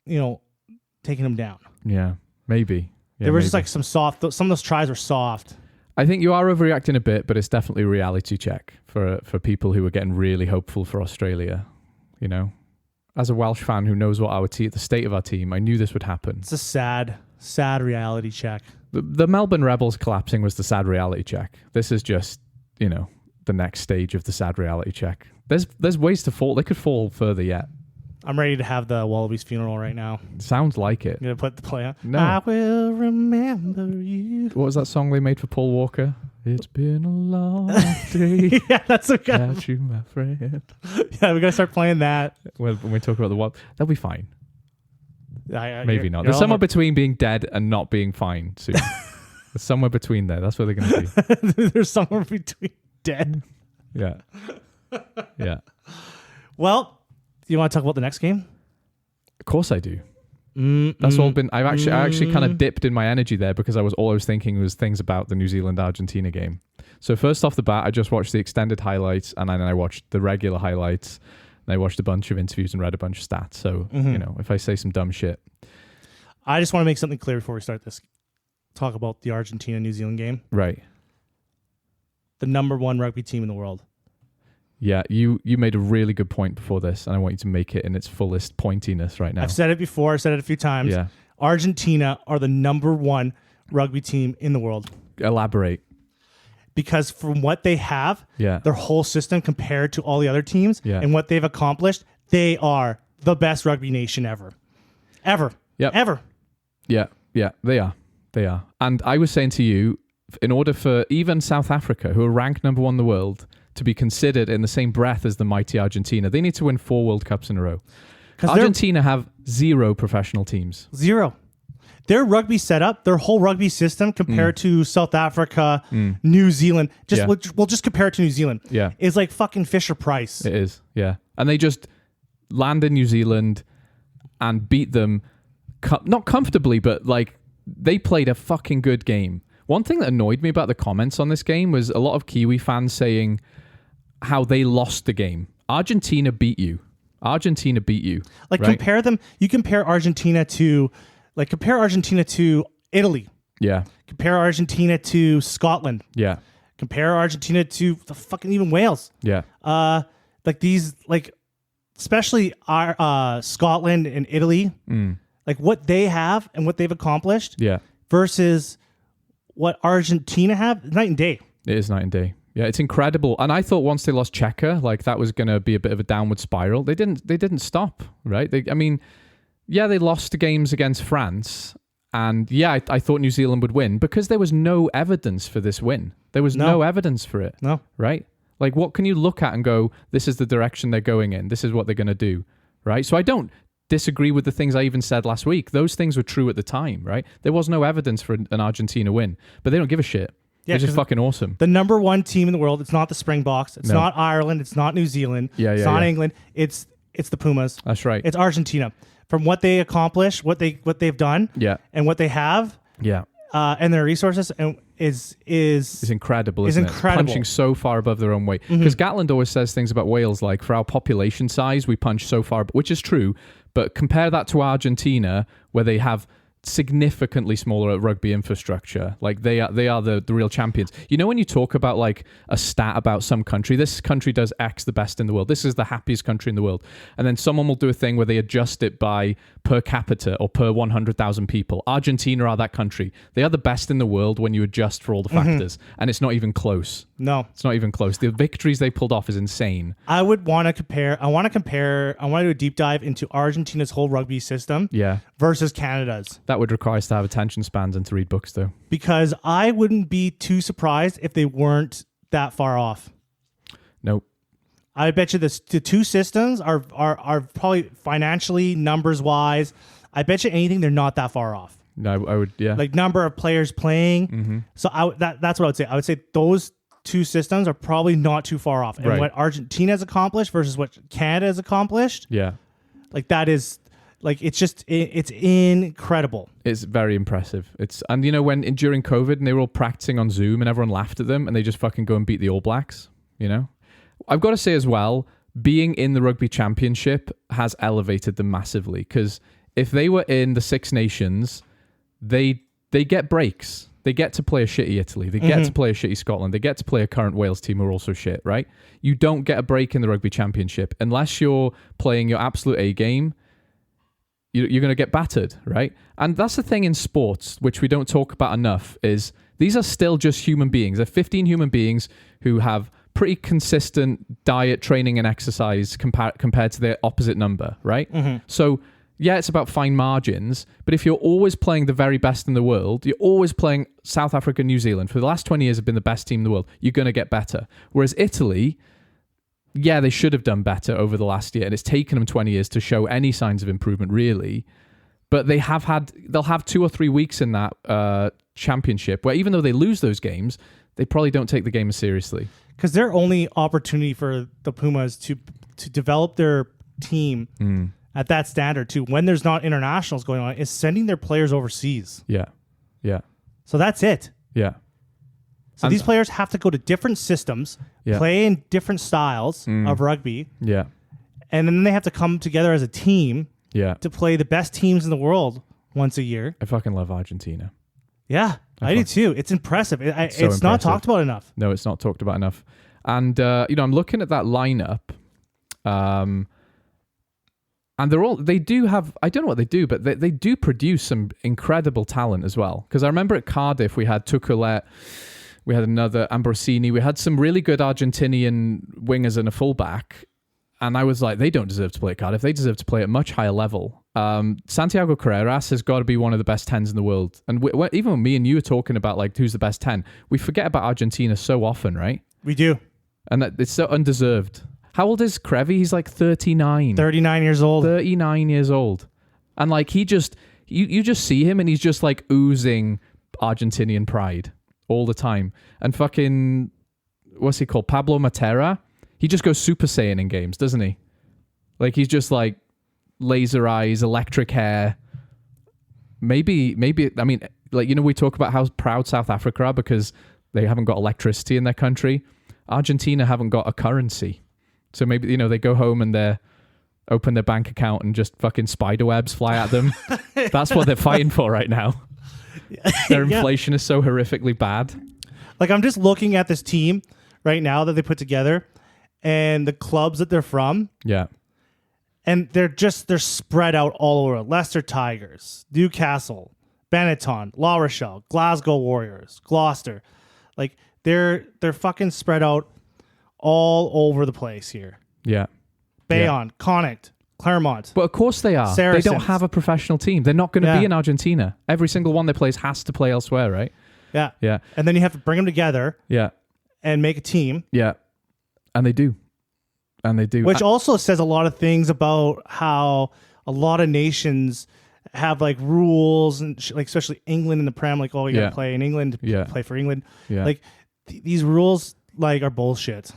taken him down. Yeah, maybe. Yeah, there was just like some of those tries were soft. I think you are overreacting a bit, but it's definitely a reality check for people who are getting really hopeful for Australia. You know, as a Welsh fan who knows what the state of our team, I knew this would happen. It's a sad reality check. The Melbourne Rebels collapsing was the sad reality check. This is just, the next stage of the sad reality check. There's ways to fall. They could fall further yet. I'm ready to have the Wallabies funeral right now. Sounds like it. You gonna put the play on? No. I will remember you. What was that song they made for Paul Walker? It's been a long day. Yeah, that's okay. Without you, my friend. Yeah, we gotta start playing that. When we talk about the what, that'll be fine. Maybe not. You're There's somewhere between being dead and not being fine soon. There's somewhere between there. That's where they're going to be. There's somewhere between dead. Yeah. Yeah. Well, do you want to talk about the next game? Of course I do. That's all been. I actually kind of dipped in my energy there because all I was thinking was things about the New Zealand Argentina game. So first off the bat, I just watched the extended highlights and then I watched the regular highlights. And I watched a bunch of interviews and read a bunch of stats. So, if I say some dumb shit. I just want to make something clear before we start this. Talk about the Argentina-New Zealand game. Right. The number one rugby team in the world. Yeah, you made a really good point before this, and I want you to make it in its fullest pointiness right now. I've said it before. I've said it a few times. Yeah. Argentina are the number one rugby team in the world. Elaborate. Because from what they have, their whole system compared to all the other teams and what they've accomplished, they are the best rugby nation ever. Ever. Yep. Ever. Yeah, they are. They are. And I was saying to you, in order for even South Africa, who are ranked number one in the world, to be considered in the same breath as the mighty Argentina, they need to win 4 World Cups in a row. Argentina have 0 professional teams. 0. Their rugby setup, their whole rugby system compared to South Africa, New Zealand, we'll just compare it to New Zealand. Yeah. Is like fucking Fisher Price. It is, yeah. And they just land in New Zealand and beat them, not comfortably, but like they played a fucking good game. One thing that annoyed me about the comments on this game was a lot of Kiwi fans saying how they lost the game. Argentina beat you. Like right? Compare them. You compare Argentina to Italy. Yeah. Compare Argentina to Scotland. Yeah. Compare Argentina to the fucking even Wales. Yeah. Especially our Scotland and Italy. Like what they have and what they've accomplished. Yeah. Versus what Argentina have, night and day. It is night and day. Yeah, it's incredible. And I thought once they lost Cheika, like that was going to be a bit of a downward spiral. They didn't stop, right? They lost the games against France. And I thought New Zealand would win because there was no evidence for this win. There was no evidence for it. No. Right? Like what can you look at and go, this is the direction they're going in. This is what they're going to do. Right? So I don't disagree with the things I even said last week. Those things were true at the time, right? There was no evidence for an Argentina win, but they don't give a shit. Yeah, they're just fucking awesome. The number one team in the world. It's not the Springboks. It's not Ireland. It's not New Zealand. It's not England. It's the Pumas. That's right. It's Argentina. From what they accomplished, what they've done, and what they have, and their resources, and is incredible. Is incredible. Punching so far above their own weight. Because Gatland always says things about Wales like, for our population size, we punch so far, which is true. But compare that to Argentina, where they have significantly smaller at rugby infrastructure. Like they are the real champions. You know, when you talk about like a stat about some country, this country does X the best in the world, this is the happiest country in the world, and then someone will do a thing where they adjust it by per capita or per 100,000 people. Argentina are that country. They are the best in the world when you adjust for all the factors, and it's not even close. No, it's not even close. The victories they pulled off is insane. I want to do a deep dive into Argentina's whole rugby system versus Canada's. That would require us to have attention spans and to read books though. Because I wouldn't be too surprised if they weren't that far off. Nope. I bet you the two systems are probably financially, numbers wise. I bet you anything they're not that far off. No, I would, yeah. Like number of players playing. So that's what I would say. I would say those two systems are probably not too far off. And what Argentina has accomplished versus what Canada has accomplished. Yeah. Like that is like it's incredible. It's very impressive. And you know when during COVID and they were all practicing on Zoom and everyone laughed at them and they just fucking go and beat the All Blacks, you know? I've got to say as well, being in the Rugby Championship has elevated them massively, because if they were in the Six Nations, they get breaks. They get to play a shitty Italy. They get to play a shitty Scotland. They get to play a current Wales team who are also shit, right? You don't get a break in the Rugby Championship unless you're playing your absolute A game. You're going to get battered, right? And that's the thing in sports, which we don't talk about enough, is these are still just human beings. They're 15 human beings who have pretty consistent diet, training, and exercise compared to their opposite number, right? So, yeah, it's about fine margins, but if you're always playing the very best in the world, you're always playing South Africa, New Zealand, for the last 20 years have been the best team in the world, you're going to get better. Whereas Italy, yeah, they should have done better over the last year, and it's taken them 20 years to show any signs of improvement, really. But they'll have 2 or 3 weeks in that championship where even though they lose those games, they probably don't take the game as seriously. Because their only opportunity for the Pumas to develop their team at that standard too, when there's not internationals going on, is sending their players overseas. Yeah. Yeah. So that's it. Yeah. So these players have to go to different systems, play in different styles of rugby. Yeah. And then they have to come together as a team to play the best teams in the world once a year. I fucking love Argentina. Yeah, I do too. It's impressive. It's not talked about enough. No, it's not talked about enough. And, I'm looking at that lineup. And they do have, I don't know what they do, but they do produce some incredible talent as well. Because I remember at Cardiff, we had Tuculet, we had another Ambrosini, we had some really good Argentinian wingers and a fullback. And I was like, they don't deserve to play at Cardiff. They deserve to play at a much higher level. Santiago Carreras has got to be one of the best 10s in the world. And even when me and you are talking about like who's the best 10, we forget about Argentina so often, right? We do. And it's so undeserved. How old is Crevi? He's like 39. 39 years old. 39 years old. And like he just, you just see him and he's just like oozing Argentinian pride all the time. And fucking, what's he called? Pablo Matera. He just goes Super Saiyan in games, doesn't he? Like he's just like laser eyes, electric hair. Maybe, I mean, like, you know, we talk about how proud South Africa are because they haven't got electricity in their country. Argentina haven't got a currency. So maybe, you know, they go home and they open their bank account and just fucking spider webs fly at them. That's what they're fighting for right now. Their inflation is so horrifically bad. Like, I'm just looking at this team right now that they put together and the clubs that they're from. Yeah. And they're spread out all over. Leicester Tigers, Newcastle, Benetton, La Rochelle, Glasgow Warriors, Gloucester. Like, they're fucking spread out all over the place here. Yeah. Bayonne, Connacht, Claremont. But of course they are. Saracens. They don't have a professional team. They're not going to be in Argentina. Every single one they play has to play elsewhere, right? Yeah. Yeah. And then you have to bring them together. Yeah. And make a team. Yeah. And they do. Which also says a lot of things about how a lot of nations have like rules and like especially England in the Prem, like, oh, you got to play in England to play for England. Yeah. Like these rules like are bullshit.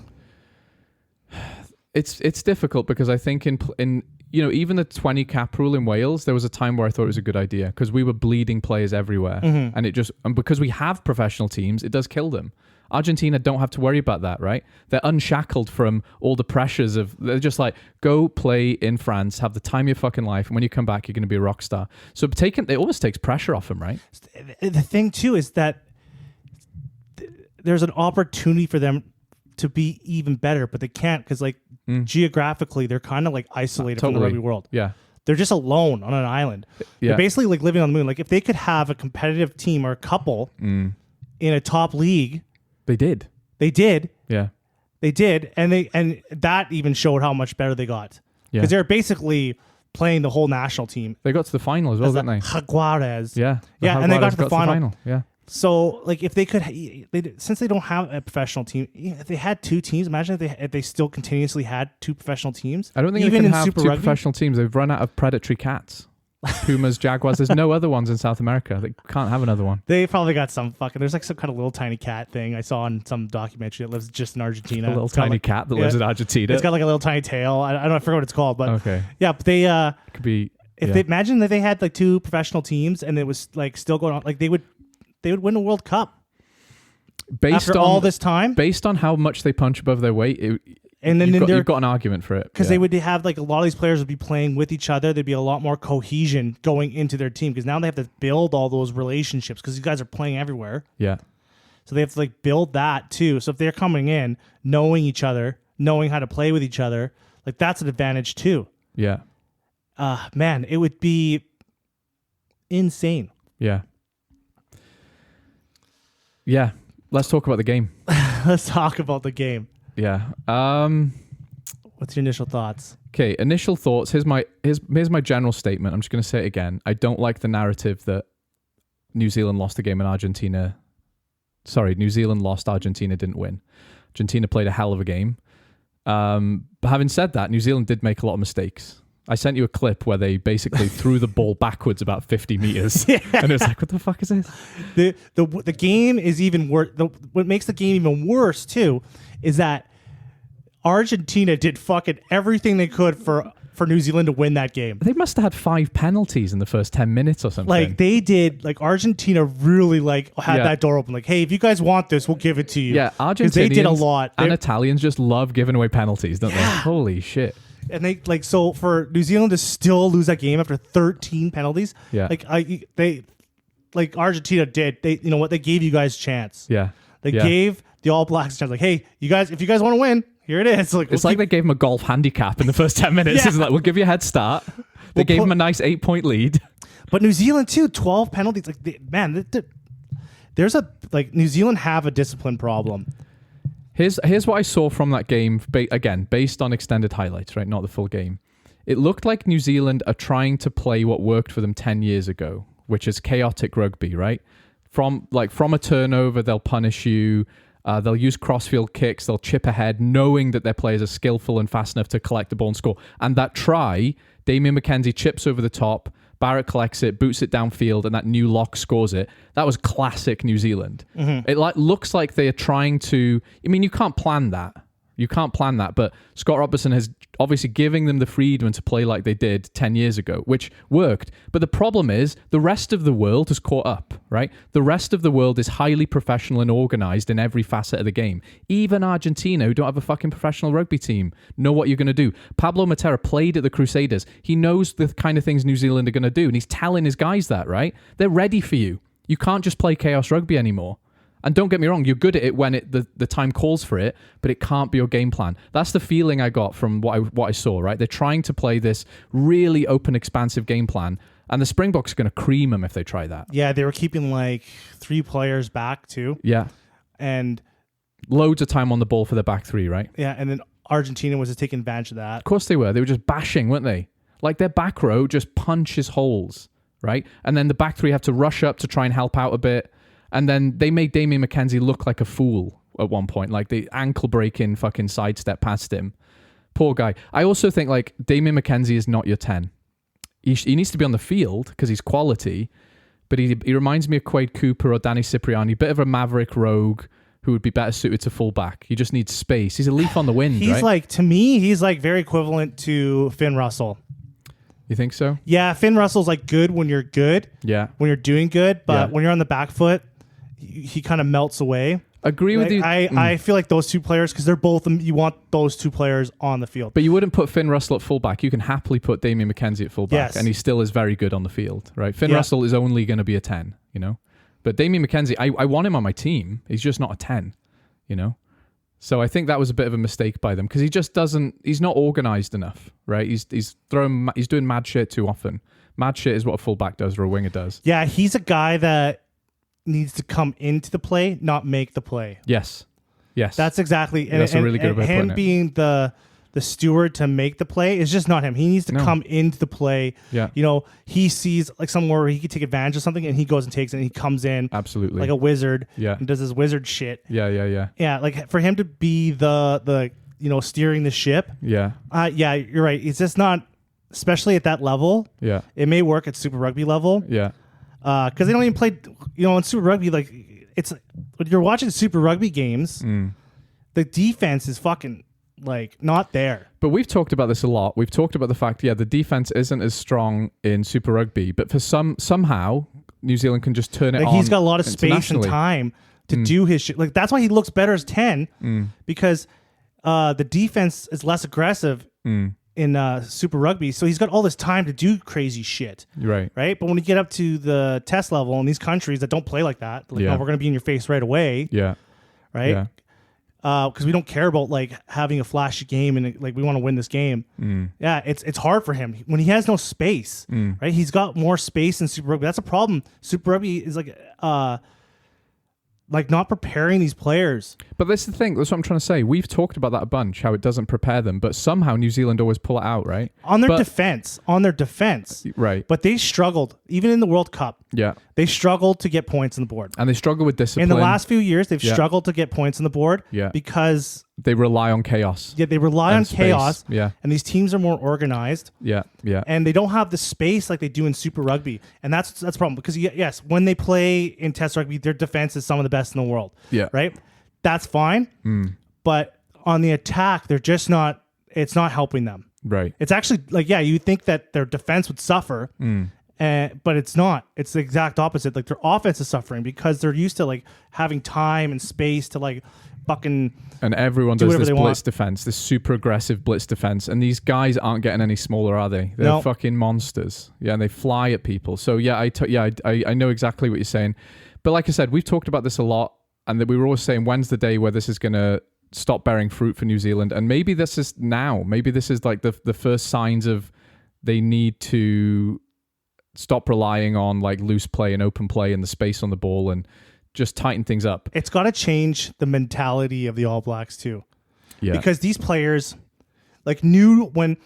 It's difficult because I think in even the 20 cap rule in Wales, there was a time where I thought it was a good idea because we were bleeding players everywhere. And because we have professional teams, it does kill them. Argentina don't have to worry about that, right? They're unshackled from all the pressures they're just like, go play in France, have the time of your fucking life, and when you come back, you're going to be a rock star. So it almost takes pressure off them, right? The thing too is that there's an opportunity for them to be even better, but they can't because geographically, they're kind of like isolated from the rugby world. Yeah. They're just alone on an island. Yeah. They're basically like living on the moon. Like if they could have a competitive team or a couple in a top league, They did. Yeah. They did, and that even showed how much better they got. Yeah. Because they're basically playing the whole national team. They got to the final as well, didn't they? Jaguares. Yeah. Yeah, and they got to the final. Yeah. So, like, if they could, since they don't have a professional team, if they had two teams, imagine if they still continuously had two professional teams. I don't think even they can in have Super two Rugby? professional teams. They've run out of predatory cats. Pumas, Jaguars. There's no other ones in South America. They can't have another one. They probably got there's like some kind of little tiny cat thing I saw in some documentary that lives just in Argentina. A little tiny cat that lives in Argentina. It's got like a little tiny tail. I don't know, I forget what it's called, but okay. Yeah, but they Could be. if they imagine that they had like two professional teams and it was like still going on, like they would win a World Cup Based after on all this time. Based on how much they punch above their weight, And then you've got an argument for it. Because they would have like a lot of these players would be playing with each other. There'd be a lot more cohesion going into their team because now they have to build all those relationships because these guys are playing everywhere. Yeah. So they have to like build that too. So if they're coming in, knowing each other, knowing how to play with each other, like that's an advantage too. Yeah. Man, it would be insane. Yeah. Yeah. Let's talk about the game. Let's talk about the game. Yeah. What's your initial thoughts? Okay, initial thoughts. Here's my general statement. I'm just going to say it again. I don't like the narrative that New Zealand lost the game and Argentina. Sorry, New Zealand lost. Argentina didn't win. Argentina played a hell of a game. But having said that, New Zealand did make a lot of mistakes. I sent you a clip where they basically threw the ball backwards about 50 meters. Yeah. And it was like, what the fuck is this? The game is even worse. What makes the game even worse, too, is that Argentina did fucking everything they could for New Zealand to win that game. They must have had 5 penalties in the first 10 minutes or something. Like, they did, like, Argentina really, like, had that door open. Like, hey, if you guys want this, we'll give it to you. Yeah, Argentinians they did a lot. And Italians just love giving away penalties, don't they? Holy shit. And they like so for New Zealand to still lose that game after 13 penalties. Yeah, like Argentina did. They they gave you guys a chance. Yeah, they gave the All Blacks a chance. Like, hey, you guys, if you guys want to win, here it is. Like, it's like they gave him a golf handicap in the first 10 minutes. It's like, we'll give you a head start. They gave him a nice 8-point lead. But New Zealand too, 12 penalties. Like, there's New Zealand have a discipline problem. Here's what I saw from that game, again, based on extended highlights, right? Not the full game. It looked like New Zealand are trying to play what worked for them 10 years ago, which is chaotic rugby, right? From a turnover, they'll punish you. They'll use crossfield kicks. They'll chip ahead, knowing that their players are skillful and fast enough to collect the ball and score. And that try, Damien McKenzie chips over the top, Barrett collects it, boots it downfield, and that new lock scores it. That was classic New Zealand. Mm-hmm. It looks like they are trying to... I mean, you can't plan that. But Scott Robertson has obviously giving them the freedom to play like they did 10 years ago, which worked. But the problem is the rest of the world has caught up, right? The rest of the world is highly professional and organized in every facet of the game. Even Argentina, who don't have a fucking professional rugby team, know what you're going to do. Pablo Matera played at the Crusaders. He knows the kind of things New Zealand are going to do, and he's telling his guys that, right? They're ready for you. You can't just play chaos rugby anymore. And don't get me wrong, you're good at it when the time calls for it, but it can't be your game plan. That's the feeling I got from what I saw, right? They're trying to play this really open, expansive game plan, and the Springboks are going to cream them if they try that. Yeah, they were keeping like 3 players back too. Yeah. And loads of time on the ball for the back 3, right? Yeah, and then Argentina was just taking advantage of that. Of course they were. They were just bashing, weren't they? Like their back row just punches holes, right? And then the back 3 have to rush up to try and help out a bit. And then they made Damien McKenzie look like a fool at one point. Like the ankle breaking fucking sidestep past him. Poor guy. I also think like Damien McKenzie is not your 10. He needs to be on the field because he's quality. But he reminds me of Quade Cooper or Danny Cipriani. Bit of a maverick rogue who would be better suited to fullback. He just needs space. He's a leaf on the wind, He's right? like, to me, he's like very equivalent to Finn Russell. You think so? Yeah, Finn Russell's like good when you're good. Yeah. When you're doing good, but Yeah. when you're on the back foot, he kind of melts away. Agree with you. I feel like those two players, because they're both, you want those two players on the field. But you wouldn't put Finn Russell at fullback. You can happily put Damien McKenzie at fullback, Yes. and he still is very good on the field, right? Finn Russell is only going to be a 10, you know? But Damien McKenzie, I want him on my team. He's just not a 10, you know? So I think that was a bit of a mistake by them because he just doesn't, he's not organized enough, right? He's doing mad shit too often. Mad shit is what a fullback does or a winger does. Yeah, he's a guy that needs to come into the play, not make the play. Yes. That's exactly. That's a really good way of putting him it. being the steward to make the play is just not him. He needs to come into the play. Yeah. You know, he sees like somewhere where he could take advantage of something and he goes and takes it and he comes in Absolutely. like a wizard Yeah. and does his wizard shit. Yeah. Yeah, like for him to be the steering the ship. Yeah. Yeah, you're right. It's just not, especially at that level. Yeah. It may work at Super Rugby level. Yeah. Because they don't even play, in Super Rugby, like, it's, when you're watching Super Rugby games, the defense is fucking, like, not there. But we've talked about this a lot. We've talked about the fact, the defense isn't as strong in Super Rugby, but for somehow, New Zealand can just turn it Like, on. he's got a lot of space and internationally. time to do his shit. Like, that's why he looks better as 10, because the defense is less aggressive in Super Rugby. So he's got all this time to do crazy shit. Right. Right? But when you get up to the test level in these countries that don't play like that, like, Yeah. we're going to be in your face right away. Yeah. Right? Yeah. Because we don't care about like having a flashy game and like we want to win this game. Yeah, it's hard for him when he has no space. Right, he's got more space in Super Rugby. That's a problem. Super Rugby is like not preparing these players. But that's the thing. That's what I'm trying to say. We've talked about that a bunch, how it doesn't prepare them, but somehow New Zealand always pull it out, right? On their But- defense. Right. But they struggled, even in the World Cup. Yeah. They struggled to get points on the board. And they struggle with discipline. In the last few years, they've Yeah. struggled to get points on the board Yeah. because they rely on chaos. they rely And on space. chaos. Yeah. And these teams are more organized. Yeah. Yeah. And they don't have the space like they do in Super Rugby. And that's a problem because, yes, when they play in Test Rugby, their defense is some of the best in the world. Yeah. Right? That's fine. But on the attack, they're just not, it's not helping them. Right. It's actually like, you think that their defense would suffer, but it's not. It's the exact opposite. Like their offense is suffering because they're used to like having time and space to like fucking. And everyone do does whatever this they blitz want. defense, this super aggressive blitz defense. And these guys aren't getting any smaller, are they? They're No. fucking monsters. Yeah. And they fly at people. So yeah, I know exactly what you're saying. But like I said, we've talked about this a lot. And that we were always saying, when's the day where this is going to stop bearing fruit for New Zealand? And maybe this is now. Maybe this is like the first signs of they need to stop relying on like loose play and open play and the space on the ball and just tighten things up. It's got to change the mentality of the All Blacks too. Yeah. Because these players like knew when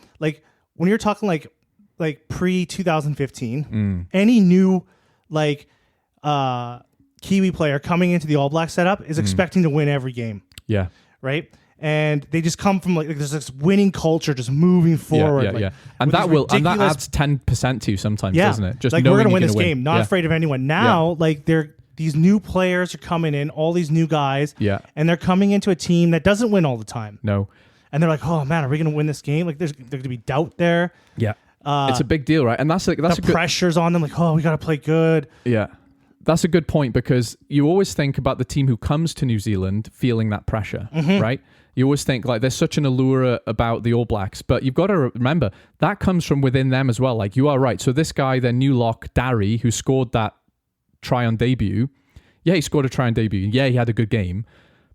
you're talking like pre 2015, any new like Kiwi player coming into the All Black setup is expecting to win every game, Yeah. right? And they just come from like there's this winning culture just moving forward. Yeah. like, And with that these will and that ridiculous- adds 10% to you sometimes, yeah, doesn't it? Just like knowing we're gonna you're win this gonna game, not Yeah. afraid of anyone. Now, like these new players are coming in, all these new guys, Yeah. and they're coming into a team that doesn't win all the time. No. And they're like, oh man, are we gonna win this game? Like there's going to be doubt there. Yeah. It's a big deal, right? And that's a The good pressure's on them, like, oh, we got to play good. Yeah. That's a good point because you always think about the team who comes to New Zealand feeling that pressure, right? You always think like there's such an allure about the All Blacks, but you've got to remember that comes from within them as well. Like you are right. So this guy, their new lock, Darry, who scored that try on debut. Yeah, he scored a try on debut. Yeah, he had a good game.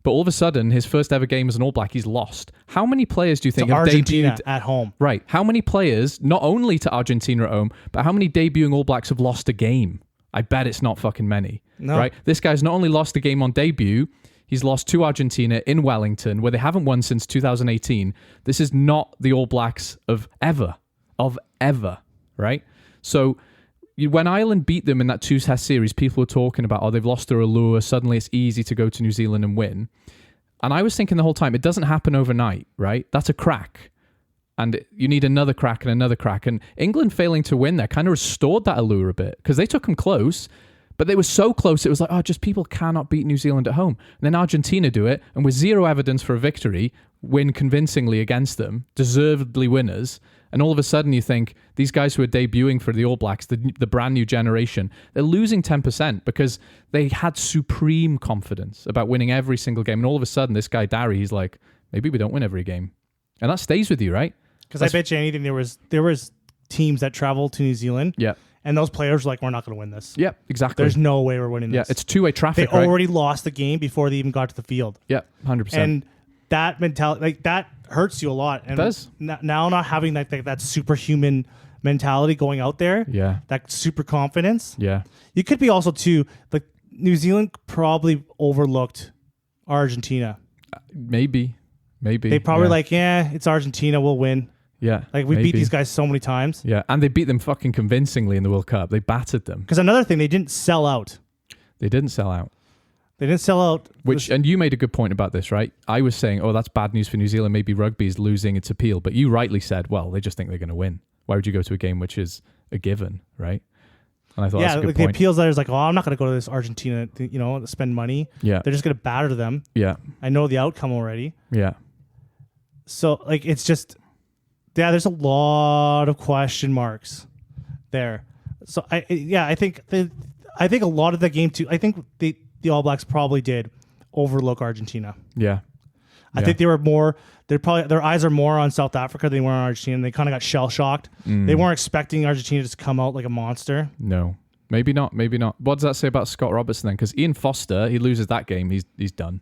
But all of a sudden, his first ever game as an All Black, he's lost. How many players do you think To have Argentina debuted at home. Right. How many players, not only to Argentina at home, but how many debuting All Blacks have lost a game? I bet it's not fucking many. No. Right? This guy's not only lost a game on debut, he's lost to Argentina in Wellington, where they haven't won since 2018. This is not the All Blacks of ever. Right? So when Ireland beat them in that 2-test series, people were talking about, they've lost their allure. Suddenly it's easy to go to New Zealand and win. And I was thinking the whole time, it doesn't happen overnight, right? That's a crack. And you need another crack and another crack. And England failing to win there kind of restored that allure a bit because they took them close, but they were so close. It was like, just people cannot beat New Zealand at home. And then Argentina do it. And with zero evidence for a victory, win convincingly against them, deservedly winners. And all of a sudden you think these guys who are debuting for the All Blacks, the brand new generation, they're losing 10% because they had supreme confidence about winning every single game. And all of a sudden this guy, Darry, he's like, maybe we don't win every game. And that stays with you, right? Because I bet you anything, there was teams that traveled to New Zealand. Yeah. And those players were like, we're not going to win this. Yeah, exactly. There's no way we're winning this. Yeah, it's two-way traffic, They right? already lost the game before they even got to the field. Yeah, 100%. And that mentality, like that hurts you a lot. And it does. Now not having that superhuman mentality going out there, Yeah. that super confidence. Yeah. You could be also too, like New Zealand probably overlooked Argentina. Maybe. They probably it's Argentina, we'll win. Yeah. Like we beat these guys so many times. Yeah, and they beat them fucking convincingly in the World Cup. They battered them. Because another thing, they didn't sell out. They didn't sell out. And you made a good point about this, right? I was saying, oh, that's bad news for New Zealand. Maybe rugby is losing its appeal. But you rightly said, well, they just think they're going to win. Why would you go to a game which is a given, right? And I thought that's a good point. The appeals there is like, oh, I'm not going to go to this Argentina, spend money. Yeah. They're just going to batter them. Yeah. I know the outcome already. Yeah. So, like, it's just... Yeah, there's a lot of question marks there. So I think a lot of the game too. I think the All Blacks probably did overlook Argentina. Yeah, I think they were more. Their eyes are more on South Africa than they were on Argentina. They kind of got shell shocked. They weren't expecting Argentina to come out like a monster. No, maybe not. Maybe not. What does that say about Scott Robertson then? Because Ian Foster, he loses that game, he's done.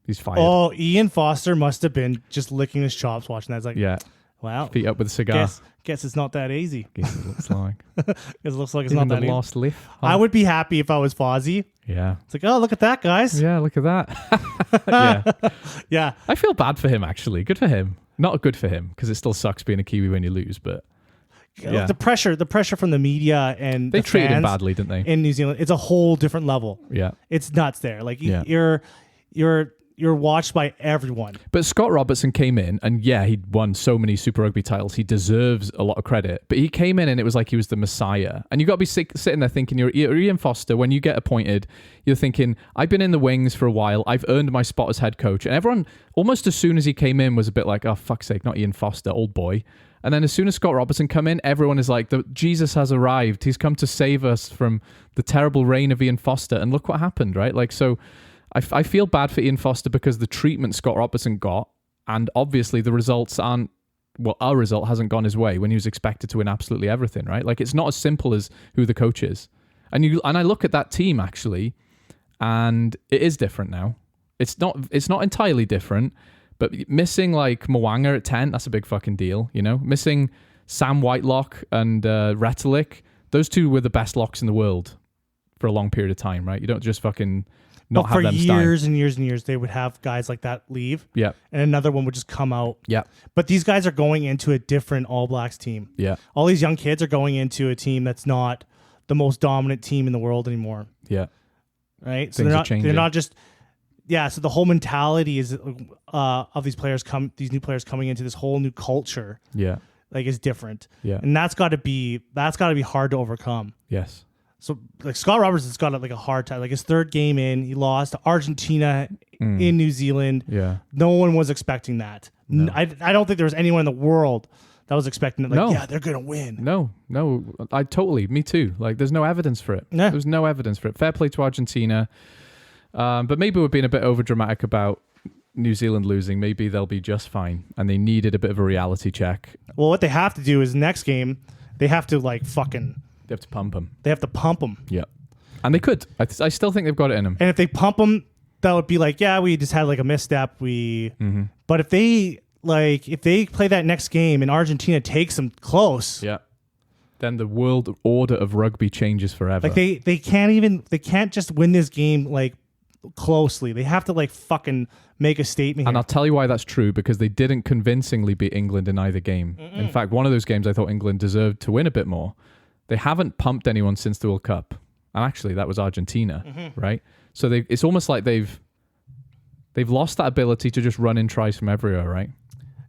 He's fired. Oh, Ian Foster must have been just licking his chops watching that. It's like, yeah. Wow. Feet up with a cigar. Guess it's not that easy. Guess it looks like. It looks like it's Even not that the easy. lost lift. I would be happy if I was Fozzie. Yeah. It's like, oh, look at that, guys. Yeah, look at that. Yeah. Yeah. I feel bad for him, actually. Good for him. Not good for him, because it still sucks being a Kiwi when you lose, but... Yeah. The pressure from the media and they the treated him fans badly, didn't they? in New Zealand, it's a whole different level. Yeah. It's nuts there. Like, Yeah. you're watched by everyone. But Scott Robertson came in, and yeah, he'd won so many Super Rugby titles. He deserves a lot of credit. But he came in, and it was like he was the messiah. And you got to be sitting there thinking, you're Ian Foster. When you get appointed, you're thinking, I've been in the wings for a while. I've earned my spot as head coach. And everyone, almost as soon as he came in, was a bit like, oh, fuck's sake, not Ian Foster, old boy. And then as soon as Scott Robertson come in, everyone is like, Jesus has arrived. He's come to save us from the terrible reign of Ian Foster. And look what happened, right? Like, so... I feel bad for Ian Foster because the treatment Scott Robertson got, and obviously the results aren't, well, our result hasn't gone his way when he was expected to win absolutely everything, right? Like, it's not as simple as who the coach is. And I look at that team, actually, and it is different now. It's not entirely different, but missing, like, Mwanga at 10, that's a big fucking deal, you know? Missing Sam Whitelock and Retelik, those two were the best locks in the world for a long period of time, right? You don't just fucking... Not for have them years and years and years, they would have guys like that leave. Yeah. And another one would just come out. Yeah. But these guys are going into a different All Blacks team. Yeah. All these young kids are going into a team that's not the most dominant team in the world anymore. Yeah. Right? So They're not just... Yeah, so the whole mentality is of these new players coming into this whole new culture. Yeah. Like, is different. Yeah. And that's got to be hard to overcome. Yes. So, like, Scott Robertson's got like a hard time. Like, his third game in, he lost to Argentina in New Zealand. Yeah. No one was expecting that. No. I don't think there was anyone in the world that was expecting it. Like, No. yeah, they're going to win. No. Me too. Like, there's no evidence for it. Yeah. There's no evidence for it. Fair play to Argentina. But maybe we're being a bit over dramatic about New Zealand losing. Maybe they'll be just fine. And they needed a bit of a reality check. Well, what they have to do is next game, they have to, like, They have to pump them. They have to pump them. Yeah. And they could. I still think they've got it in them. And if they pump them, that would be like, yeah, we just had like a misstep. But if they play that next game and Argentina takes them close, Yeah. Then the world order of rugby changes forever. like they can't just win this game like closely. They have to like fucking make a statement. And Here. I'll tell you why that's true, because they didn't convincingly beat England in either game. In fact, one of those games I thought England deserved to win a bit more. They haven't pumped anyone since the World Cup. And actually, that was Argentina, right? So it's almost like they've lost that ability to just run in tries from everywhere, right?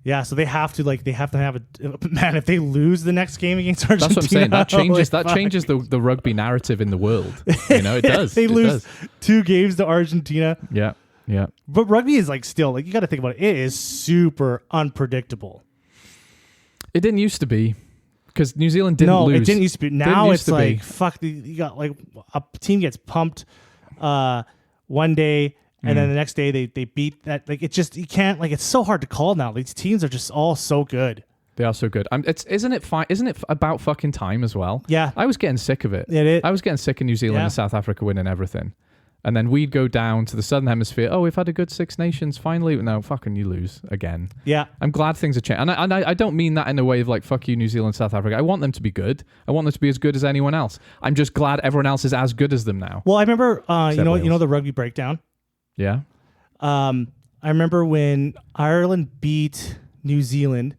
Yeah, so they have to have a man. If they lose the next game against Argentina, That's what I'm saying. That changes fuck. the rugby narrative in the world. You know, it does. They It lose does. 2 games to Argentina. Yeah, yeah. But rugby is like still like you got to think about it. It is super unpredictable. It didn't used to be because New Zealand didn't lose. No, it didn't used to be. Now it's like, be. fuck, you got like a team gets pumped one day and then the next day they beat that. Like, it just, you can't, like, it's so hard to call now. These teams are just all so good. They are so good. Isn't it about fucking time as well? Yeah. I was getting sick of it. I was getting sick of New Zealand and South Africa winning everything. And then we'd go down to the Southern Hemisphere. Oh, we've had a good Six Nations. Finally. No, fucking you lose again. Yeah. I'm glad things are changing. And I don't mean that in a way of like, fuck you, New Zealand, South Africa. I want them to be good. I want them to be as good as anyone else. I'm just glad everyone else is as good as them now. Well, I remember, you know the rugby breakdown? Yeah. I remember when Ireland beat New Zealand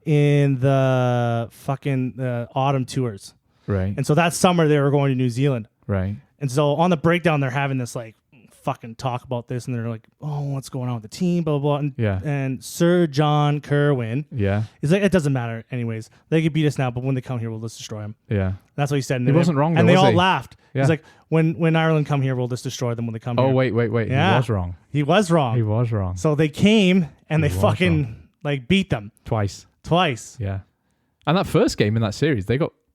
in the fucking autumn tours. Right. And so that summer they were going to New Zealand. Right. And so on the breakdown, they're having this like fucking talk about this, and they're like, "Oh, what's going on with the team?" Blah blah blah. And Sir John Kerwin, he's like, "It doesn't matter, anyways. They could beat us now, but when they come here, we'll just destroy them." Yeah, that's what he said. And he wasn't wrong, and though, they all he? laughed. Yeah. He's like, "When Ireland come here, we'll just destroy them when they come here." Oh wait, yeah. He was wrong. He was wrong. He was wrong. So they came and they fucking like beat them twice. Yeah, and that first game in that series,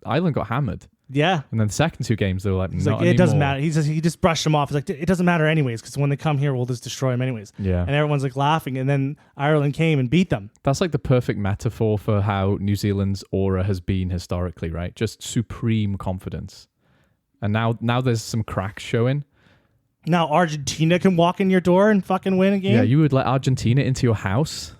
Ireland got hammered. Yeah. And then the second two games, they were like, he's not like, anymore. It doesn't matter. He just brushed them off. He's like, it doesn't matter anyways, because when they come here, we'll just destroy them anyways. Yeah. And everyone's like laughing. And then Ireland came and beat them. That's like the perfect metaphor for how New Zealand's aura has been historically, right? Just supreme confidence. And now there's some cracks showing. Now Argentina can walk in your door and fucking win a game? Yeah, you would let Argentina into your house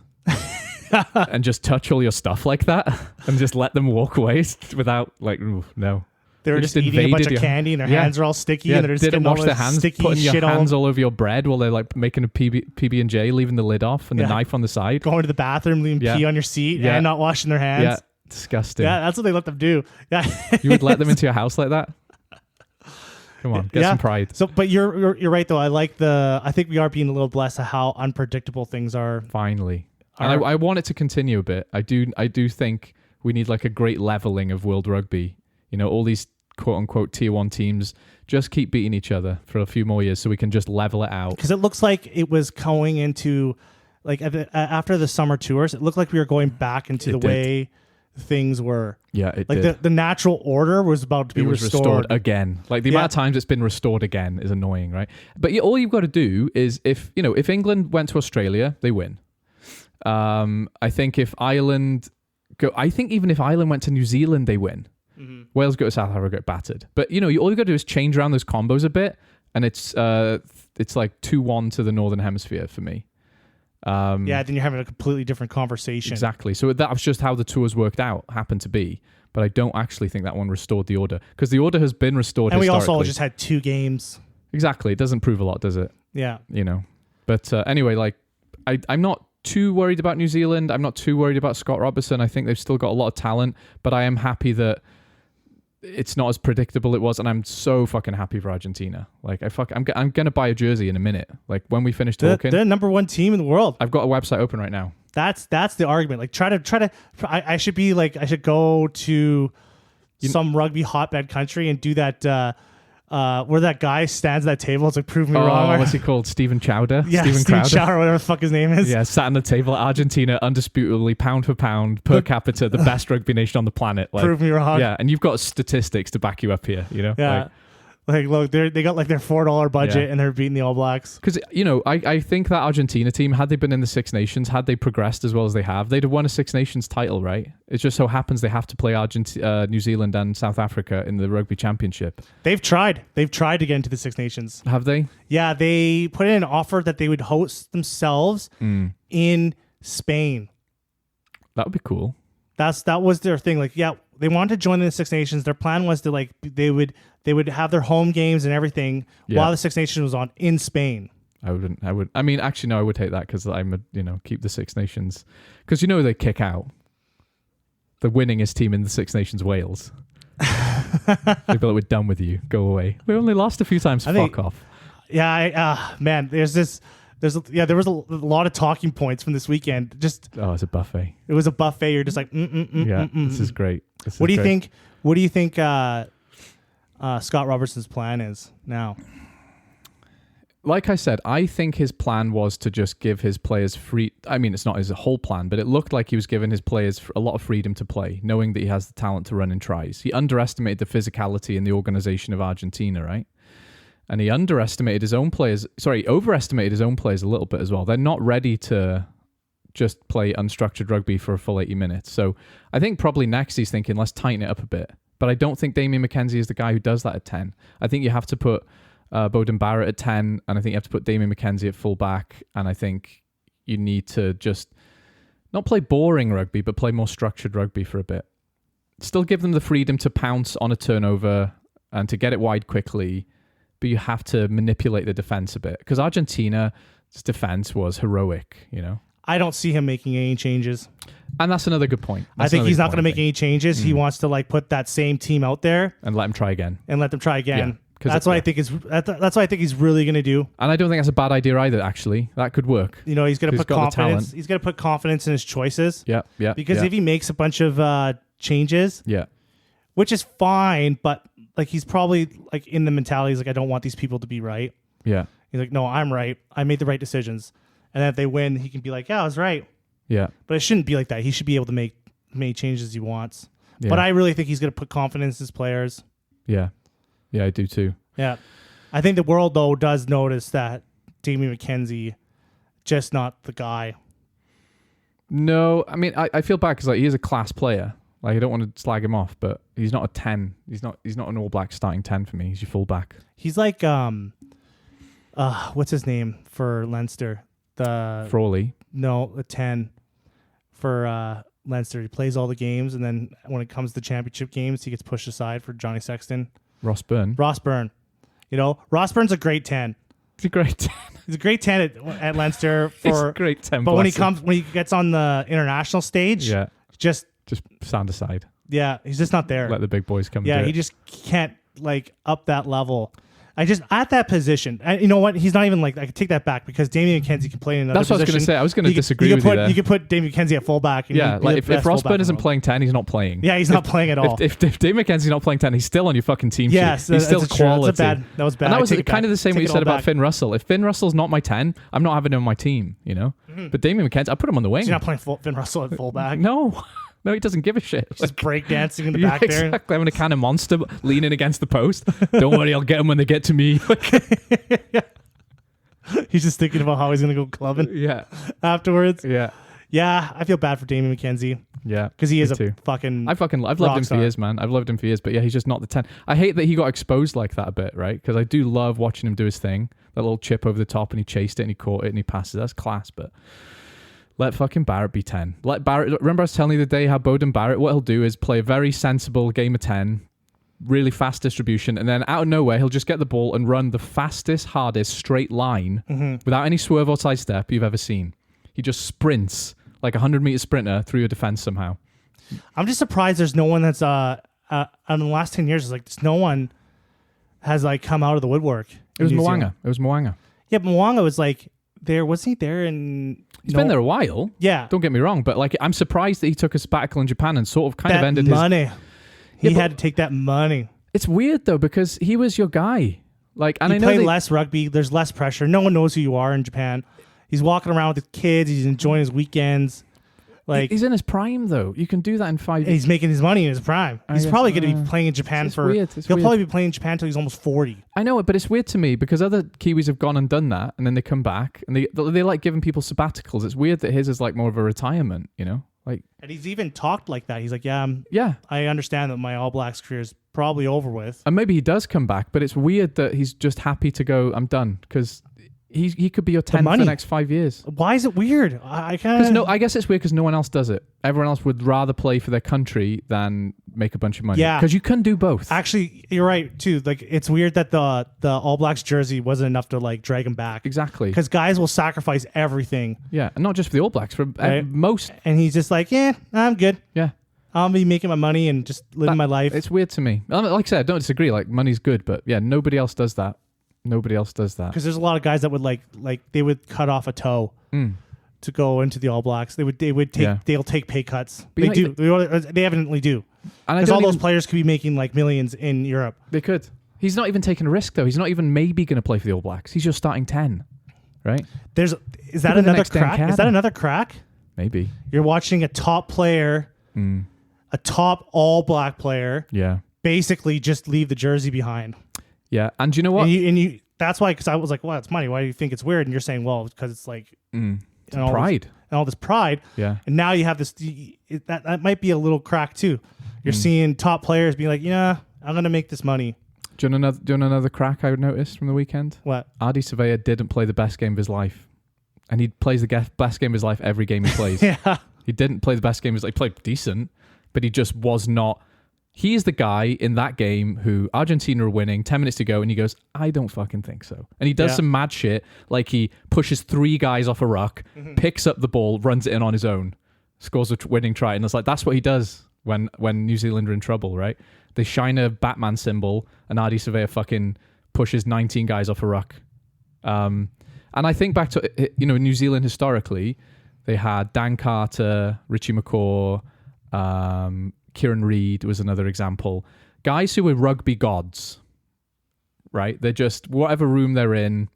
and just touch all your stuff like that and just let them walk away without like, ooh, no. They were just eating a bunch of candy and their hands are all sticky and they're just didn't getting wash all their this hands, sticky putting your shit hands all over your bread while they're like making a PB&J, leaving the lid off and the knife on the side. Going to the bathroom, leaving pee on your seat and not washing their hands. Yeah, disgusting. Yeah, that's what they let them do. Yeah. You would let them into your house like that? Come on, get some pride. So, but you're right though. I think we are being a little blessed at how unpredictable things are. Finally. And I want it to continue a bit. I do think we need like a great leveling of world rugby. You know, all these quote unquote tier 1 teams just keep beating each other for a few more years so we can just level it out. Because it looks like it was going into like after the summer tours, it looked like we were going back into the way things were. Yeah, it like did. The natural order was about to be restored again. Like the amount of times it's been restored again is annoying, right? But all you've got to do is if England went to Australia, they win. I think if Ireland even if Ireland went to New Zealand, they win. Mm-hmm. Wales go to South Africa, get battered. But all you got to do is change around those combos a bit, and it's like 2-1 to the Northern Hemisphere for me. Then you're having a completely different conversation. Exactly. So that was just how the tours worked out, happened to be. But I don't actually think that one restored the order, because the order has been restored. And we also just had 2 games. Exactly. It doesn't prove a lot, does it? Yeah. But anyway, like I'm not too worried about New Zealand. I'm not too worried about Scott Robertson. I think they've still got a lot of talent, but I am happy that it's not as predictable it was, and I'm so fucking happy for Argentina. Like I'm gonna buy a jersey in a minute. Like when we finish talking, they're number 1 team in the world. I've got a website open right now. That's the argument. Like try to. I should go to some rugby hotbed country and do that. Where that guy stands at that table, it's like, prove me wrong. What's he called? Stephen Chowder? Yeah, Stephen Chowder, whatever the fuck his name is. Yeah, sat on the table. Argentina, undisputably, pound for pound, per capita, the best rugby nation on the planet. Like, prove me wrong. Yeah, and you've got statistics to back you up here, Yeah. Like look, they got like their $4 budget and they're beating the All Blacks. Because, I think that Argentina team, had they been in the Six Nations, had they progressed as well as they have, they'd have won a Six Nations title, right? It just so happens they have to play New Zealand and South Africa in the Rugby Championship. They've tried to get into the Six Nations. Have they? Yeah, they put in an offer that they would host themselves in Spain. That would be cool. That was their thing. Like, yeah, they wanted to join the Six Nations. Their plan was to like they would have their home games and everything while the Six Nations was on in Spain. I would. I mean, actually, no, I would take that because keep the Six Nations, because they kick out the winningest team in the Six Nations, Wales. They'd be like, we're done with you. Go away. We only lost a few times. Fuck off. Yeah, man. There was a lot of talking points from this weekend. Just it's a buffet. It was a buffet. You're just like, This is great. What do you think? What do you think? Scott Robertson's plan is now? like I said, I think his plan was to just give his players free. I mean, it's not his whole plan, but it looked like he was giving his players a lot of freedom to play, knowing that he has the talent to run in tries. He underestimated the physicality in the organization of Argentina, right? And he overestimated his own players a little bit as well. They're not ready to just play unstructured rugby for a full 80 minutes. So I think probably next he's thinking, let's tighten it up a bit. But I don't think Damien McKenzie is the guy who does that at 10. I think you have to put Beauden Barrett at 10, and I think you have to put Damien McKenzie at full back, and I think you need to just not play boring rugby, but play more structured rugby for a bit. Still give them the freedom to pounce on a turnover and to get it wide quickly, but you have to manipulate the defense a bit, because Argentina's defense was heroic, you know? I don't see him making any changes. And that's another good point. I think he's not going to make any changes. He wants to like put that same team out there and let them try again. Yeah. That's what I think I think he's really going to do. And I don't think that's a bad idea either, actually. That could work. You know, he's going to put confidence. He's going to put confidence in his choices. Yeah. Because if he makes a bunch of changes, which is fine, but like he's probably like in the mentality, he's like, I don't want these people to be right. Yeah. He's like, no, I'm right. I made the right decisions. And then if they win, he can be like, yeah, I was right. Yeah. But it shouldn't be like that. He should be able to make changes he wants. Yeah. But I really think he's going to put confidence in his players. Yeah. Yeah, I do too. Yeah. I think the world, though, does notice that Damien McKenzie, just not the guy. No, I mean, I feel bad because like, he is a class player. Like, I don't want to slag him off, but he's not a 10. He's not an All Black starting 10 for me. He's your fullback. He's like, what's his name for Leinster? Frawley. No, a 10 for Leinster. He plays all the games, and then when it comes to championship games, he gets pushed aside for Johnny Sexton. Ross Byrne. You know, Ross Byrne's a great 10. He's a great 10. He's a great 10 at Leinster. He's a great 10. But when he gets on the international stage, just stand aside. Yeah, he's just not there. Let the big boys come. Yeah, he just can't like up that level. I just at that position. You know what? He's not even like. I could take that back because Damien McKenzie can play in another position. That's what I was going to say. I was going to disagree with you there. You could put Damien McKenzie at fullback. Yeah, like if Ross Byrne isn't playing 10, he's not playing. Yeah, he's not playing at all. If Damien McKenzie's not playing 10, he's still on your fucking team sheet. Yes, he's still quality. That was bad. And that was kind of the same what you said about Finn Russell. If Finn Russell's not my 10, I'm not having him on my team, you know? Mm-hmm. But Damien McKenzie, I put him on the wing. So you're not playing Finn Russell at fullback? No. No, he doesn't give a shit. He's just breakdancing in the back there. Exactly. Having a can of Monster leaning against the post. Don't worry, I'll get him when they get to me. He's just thinking about how he's going to go clubbing afterwards. Yeah. Yeah, I feel bad for Damien McKenzie. Yeah. Because he is a fucking I've loved him for years, man. I've loved him for years. But yeah, he's just not the 10. I hate that he got exposed like that a bit, right? Because I do love watching him do his thing. That little chip over the top and he chased it and he caught it and he passed it. That's class, but... Let fucking Barrett be 10. Let Barrett... Remember I was telling you the day how Beauden Barrett, what he'll do is play a very sensible game of 10, really fast distribution, and then out of nowhere, he'll just get the ball and run the fastest, hardest straight line without any swerve or sidestep you've ever seen. He just sprints like a 100-meter sprinter through your defense somehow. I'm just surprised there's no one that's... in the last 10 years, it's like no one has like come out of the woodwork. It was Mwanga. Yeah, but Mwanga was like... Was he there? He's been there a while. Yeah. Don't get me wrong, but like I'm surprised that he took a sabbatical in Japan and sort of kind of ended money. He had to take that money. It's weird though because he was your guy. Like, and I know less rugby. There's less pressure. No one knows who you are in Japan. He's walking around with his kids. He's enjoying his weekends. Like he's in his prime though. You can do that in 5 years. He's making his money in his prime. He's probably going to be playing in Japan He'll probably be playing in Japan until he's almost 40. I know it, but it's weird to me because other Kiwis have gone and done that, and then they come back and they like giving people sabbaticals. It's weird that his is like more of a retirement, you know? Like, and he's even talked like that. He's like, yeah, I understand that my All Blacks career is probably over with. And maybe he does come back, but it's weird that he's just happy to go, I'm done, because he could be your 10 for the next 5 years. Why is it weird? I guess it's weird because no one else does it. Everyone else would rather play for their country than make a bunch of money. Yeah, because you can do both. Actually, you're right too. Like it's weird that the All Blacks jersey wasn't enough to like drag him back. Exactly, because guys will sacrifice everything. Yeah, and not just for the All Blacks, for most. And he's just like, yeah, I'm good. Yeah. I'll be making my money and just living my life. It's weird to me. Like I said, I don't disagree. Like money's good, but yeah, nobody else does that. Nobody else does that. Because there's a lot of guys that would like they would cut off a toe to go into the All Blacks. They'll take pay cuts. But they evidently do. Because all those players could be making like millions in Europe. They could. He's not even taking a risk, though. He's not even maybe going to play for the All Blacks. He's just starting 10, right? Is that another crack? Is that another crack? Maybe. You're watching a top player, a top All Black player, basically just leave the jersey behind. Yeah, and do you know what? And you that's why, because I was like, well, it's money. Why do you think it's weird? And you're saying, well, because it's like pride. All this pride. Yeah. And now you have this, that might be a little crack too. You're seeing top players being like, yeah, I'm going to make this money. Do you want another crack I noticed from the weekend? What? Adi Surveyor didn't play the best game of his life. And he plays the best game of his life every game he plays. Yeah. He didn't play the best game of his life. He played decent, but he just was not. He is the guy in that game who Argentina are winning, 10 minutes to go, and he goes, I don't fucking think so. And he does some mad shit, like he pushes 3 guys off a ruck, picks up the ball, runs it in on his own, scores a winning try. And it's like, that's what he does when New Zealand are in trouble, right? They shine a Batman symbol, and Adi Surveyor fucking pushes 19 guys off a ruck. And I think back to, New Zealand historically, they had Dan Carter, Richie McCaw, Kieran Reid was another example. Guys who were rugby gods, right? They're just, whatever room they're in,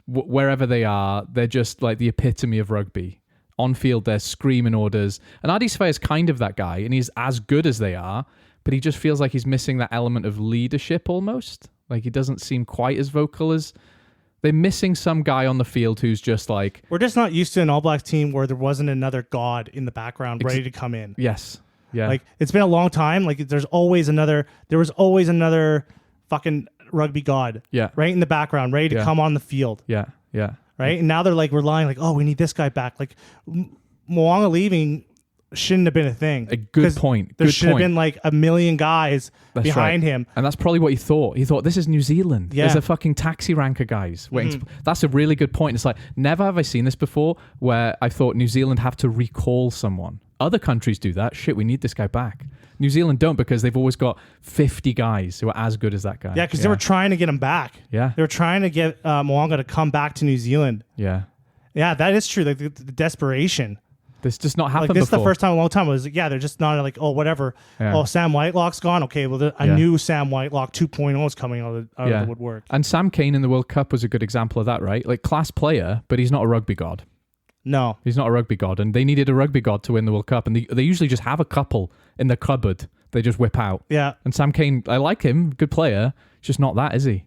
wherever they are, they're just like the epitome of rugby. On field, they're screaming orders. And Adi Surveyor is kind of that guy, and he's as good as they are, but he just feels like he's missing that element of leadership almost. Like he doesn't seem quite as vocal as... They're missing some guy on the field who's just like... We're just not used to an All Blacks team where there wasn't another god in the background ready to come in. Yes. Yeah. Like, it's been a long time. Like, there was always another fucking rugby god. Yeah. Right in the background, ready to come on the field. Yeah. Yeah. Right? And now they're like relying, like, oh, we need this guy back. Like, Mo'unga leaving shouldn't have been a thing. A good point. There should have been like a million guys behind him. And that's probably what he thought. He thought, this is New Zealand. Yeah. There's a fucking taxi rank of guys waiting. That's a really good point. It's like, never have I seen this before where I thought New Zealand have to recall someone. Other countries do that. Shit, we need this guy back. New Zealand don't, because they've always got 50 guys who are as good as that guy. Yeah, because they were trying to get him back. Yeah. They were trying to get Mo'unga to come back to New Zealand. Yeah. Yeah, that is true. Like the desperation. This just not happened like, this before. is the first time in a long time. It was like, they're just not like, oh, whatever. Yeah. Oh, Sam Whitelock's gone. Okay, well, I knew Sam Whitelock 2.0 was coming out of the woodwork. And Sam Cane in the World Cup was a good example of that, right? Like, class player, but he's not a rugby god. No. He's not a rugby god, and they needed a rugby god to win the World Cup, and they usually just have a couple in the cupboard they just whip out. Yeah. And Sam Cane, I like him, good player, he's just not that, is he?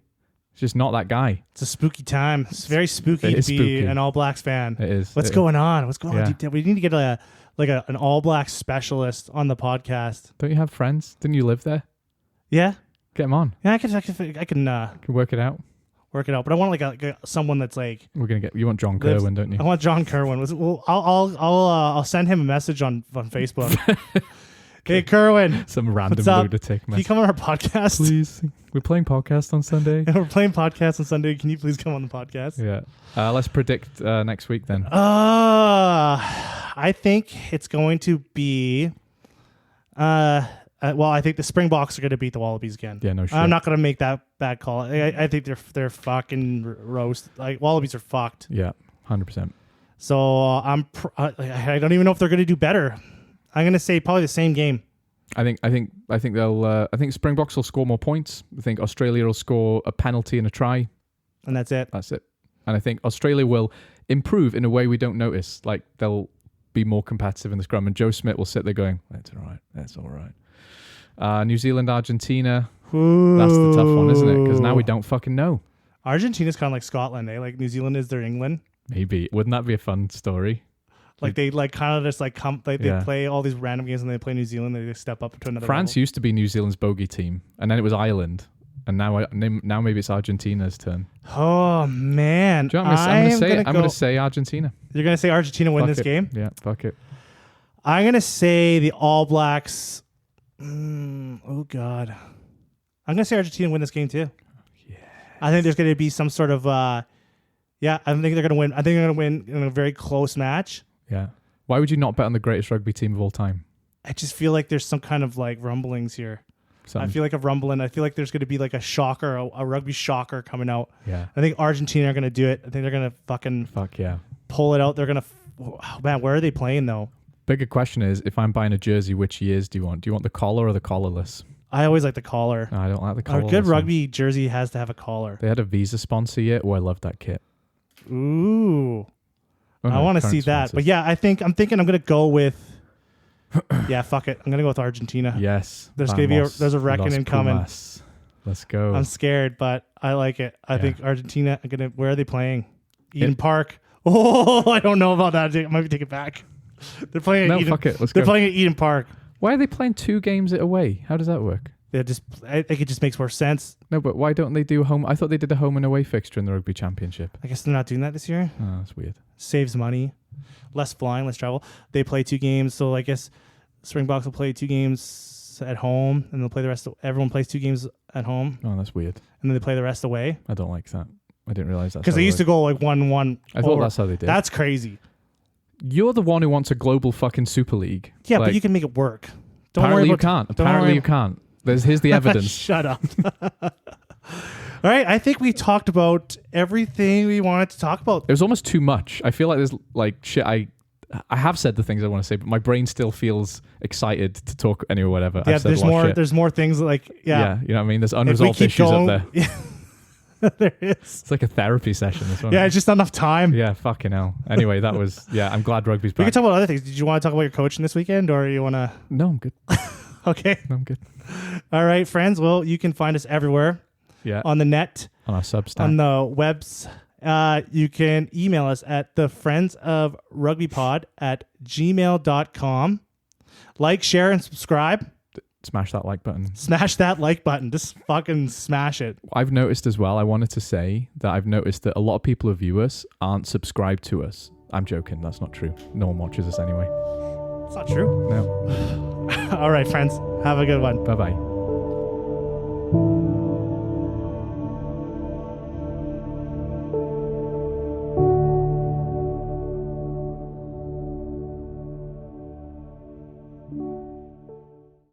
He's just not that guy. It's a spooky time. It's very spooky to be an All Blacks fan. It is. What's going on? What's going on? Yeah. We need to get an All Blacks specialist on the podcast. Don't you have friends? Didn't you live there? Yeah. Get him on. Yeah, I can Work it out. Work it out. But I want like someone that's like... You want John Kerwin, don't you? I want John Kerwin. Well, I'll send him a message on Facebook. Hey, Kerwin. Some random lunatic. Can you come on our podcast? Please. We're playing podcast on Sunday. We're playing podcast on Sunday. Can you please come on the podcast? Yeah. Let's predict next week then. I think it's going to be... I think the Springboks are going to beat the Wallabies again. Yeah, no shit. I'm not going to make that bad call. I think they're fucking roast. Like, Wallabies are fucked. Yeah, 100%. So I don't even know if they're going to do better. I'm going to say probably the same game. I think they'll. I think Springboks will score more points. I think Australia will score a penalty and a try, and that's it. And I think Australia will improve in a way we don't notice. Like, they'll be more competitive in the scrum, and Joe Smith will sit there going, "That's all right. That's all right." New Zealand, Argentina. Ooh. That's the tough one, isn't it? Because now we don't fucking know. Argentina's kind of like Scotland, eh? Like New Zealand is their England. Maybe. Wouldn't that be a fun story? Like they like kind of just like come. They play all these random games and they play New Zealand. They step up to another. France level. used to be New Zealand's bogey team, and then it was Ireland, and now maybe it's Argentina's turn. Oh man! Do you know what I'm going to say Argentina. You're going to say Argentina win this game? Yeah, fuck it. I'm going to say the All Blacks. Oh God! I'm going to say Argentina win this game too. Yeah. I think there's going to be some sort of. I think they're going to win. I think they're going to win in a very close match. Yeah. Why would you not bet on the greatest rugby team of all time? I just feel like there's some kind of like rumblings here. I feel like a rumbling. I feel like there's going to be like a shocker, a rugby shocker coming out. Yeah. I think Argentina are going to do it. I think they're going to fucking pull it out. They're going to, man, where are they playing though? Bigger question is, if I'm buying a jersey, which years do you want? Do you want the collar or the collarless? I always like the collar. No, I don't like the collar. A good rugby jersey has to have a collar. They had a Visa sponsor year. Oh, I love that kit. Ooh. Oh, no, I want to current see that. sponsors. But yeah, I'm thinking I'm going to go with yeah, fuck it. I'm going to go with Argentina. Yes. There's going to be there's a reckoning coming. Pumas. Let's go. I'm scared, but I like it. I think Argentina where are they playing? Eden Park. Oh, I don't know about that. I might take it back. They're playing at Eden. Fuck it. Let's They're go. playing at Eden Park. Why are they playing 2 games away? How does that work? I think it just makes more sense. No, but why don't they do home? I thought they did a home and away fixture in the Rugby Championship. I guess they're not doing that this year. Oh, that's weird. Saves money. Less flying, less travel. They play 2 games, so I guess Springboks will play 2 games at home, and they'll play the rest. Everyone plays 2 games at home, Oh, that's weird. and then they play the rest away. I don't like that. I didn't realize that. Because they used to go like 1-1. I thought that's how they did. That's crazy. You're the one who wants a global fucking Super League. Yeah, Like, but you can make it work. Don't apparently worry you about. can't. don't Apparently worry you can't. Here's the evidence. Shut up. All right, I think we talked about everything we wanted to talk about. It was almost too much. I feel like there's like shit. I have said the things I want to say, but my brain still feels excited to talk anyway. Whatever. Yeah, I've said there's a lot of more. shit. There's more things like Yeah, you know what I mean. There's If we unresolved keep issues going, up there. Yeah, there is. It's like a therapy session. This one. Yeah, it's just not enough time. Yeah, fucking hell. Anyway, that was I'm glad rugby's We back. can talk about other things. Did you want to talk about your coaching this weekend, or you want to? No, I'm good. Okay. No, I'm good. All right, friends. Well, you can find us everywhere Yeah, on the net, on our Substack. on the webs. You can email us at the Friends of Rugbypod at gmail.com. Like, share, and subscribe. Smash that like button. Smash that like button. Just fucking smash it. I've noticed as well, I wanted to say that I've noticed that a lot of people who view us aren't subscribed to us. I'm joking. That's not true. No one watches us anyway. It's not true. No. All right, friends. Have a good one. Bye-bye.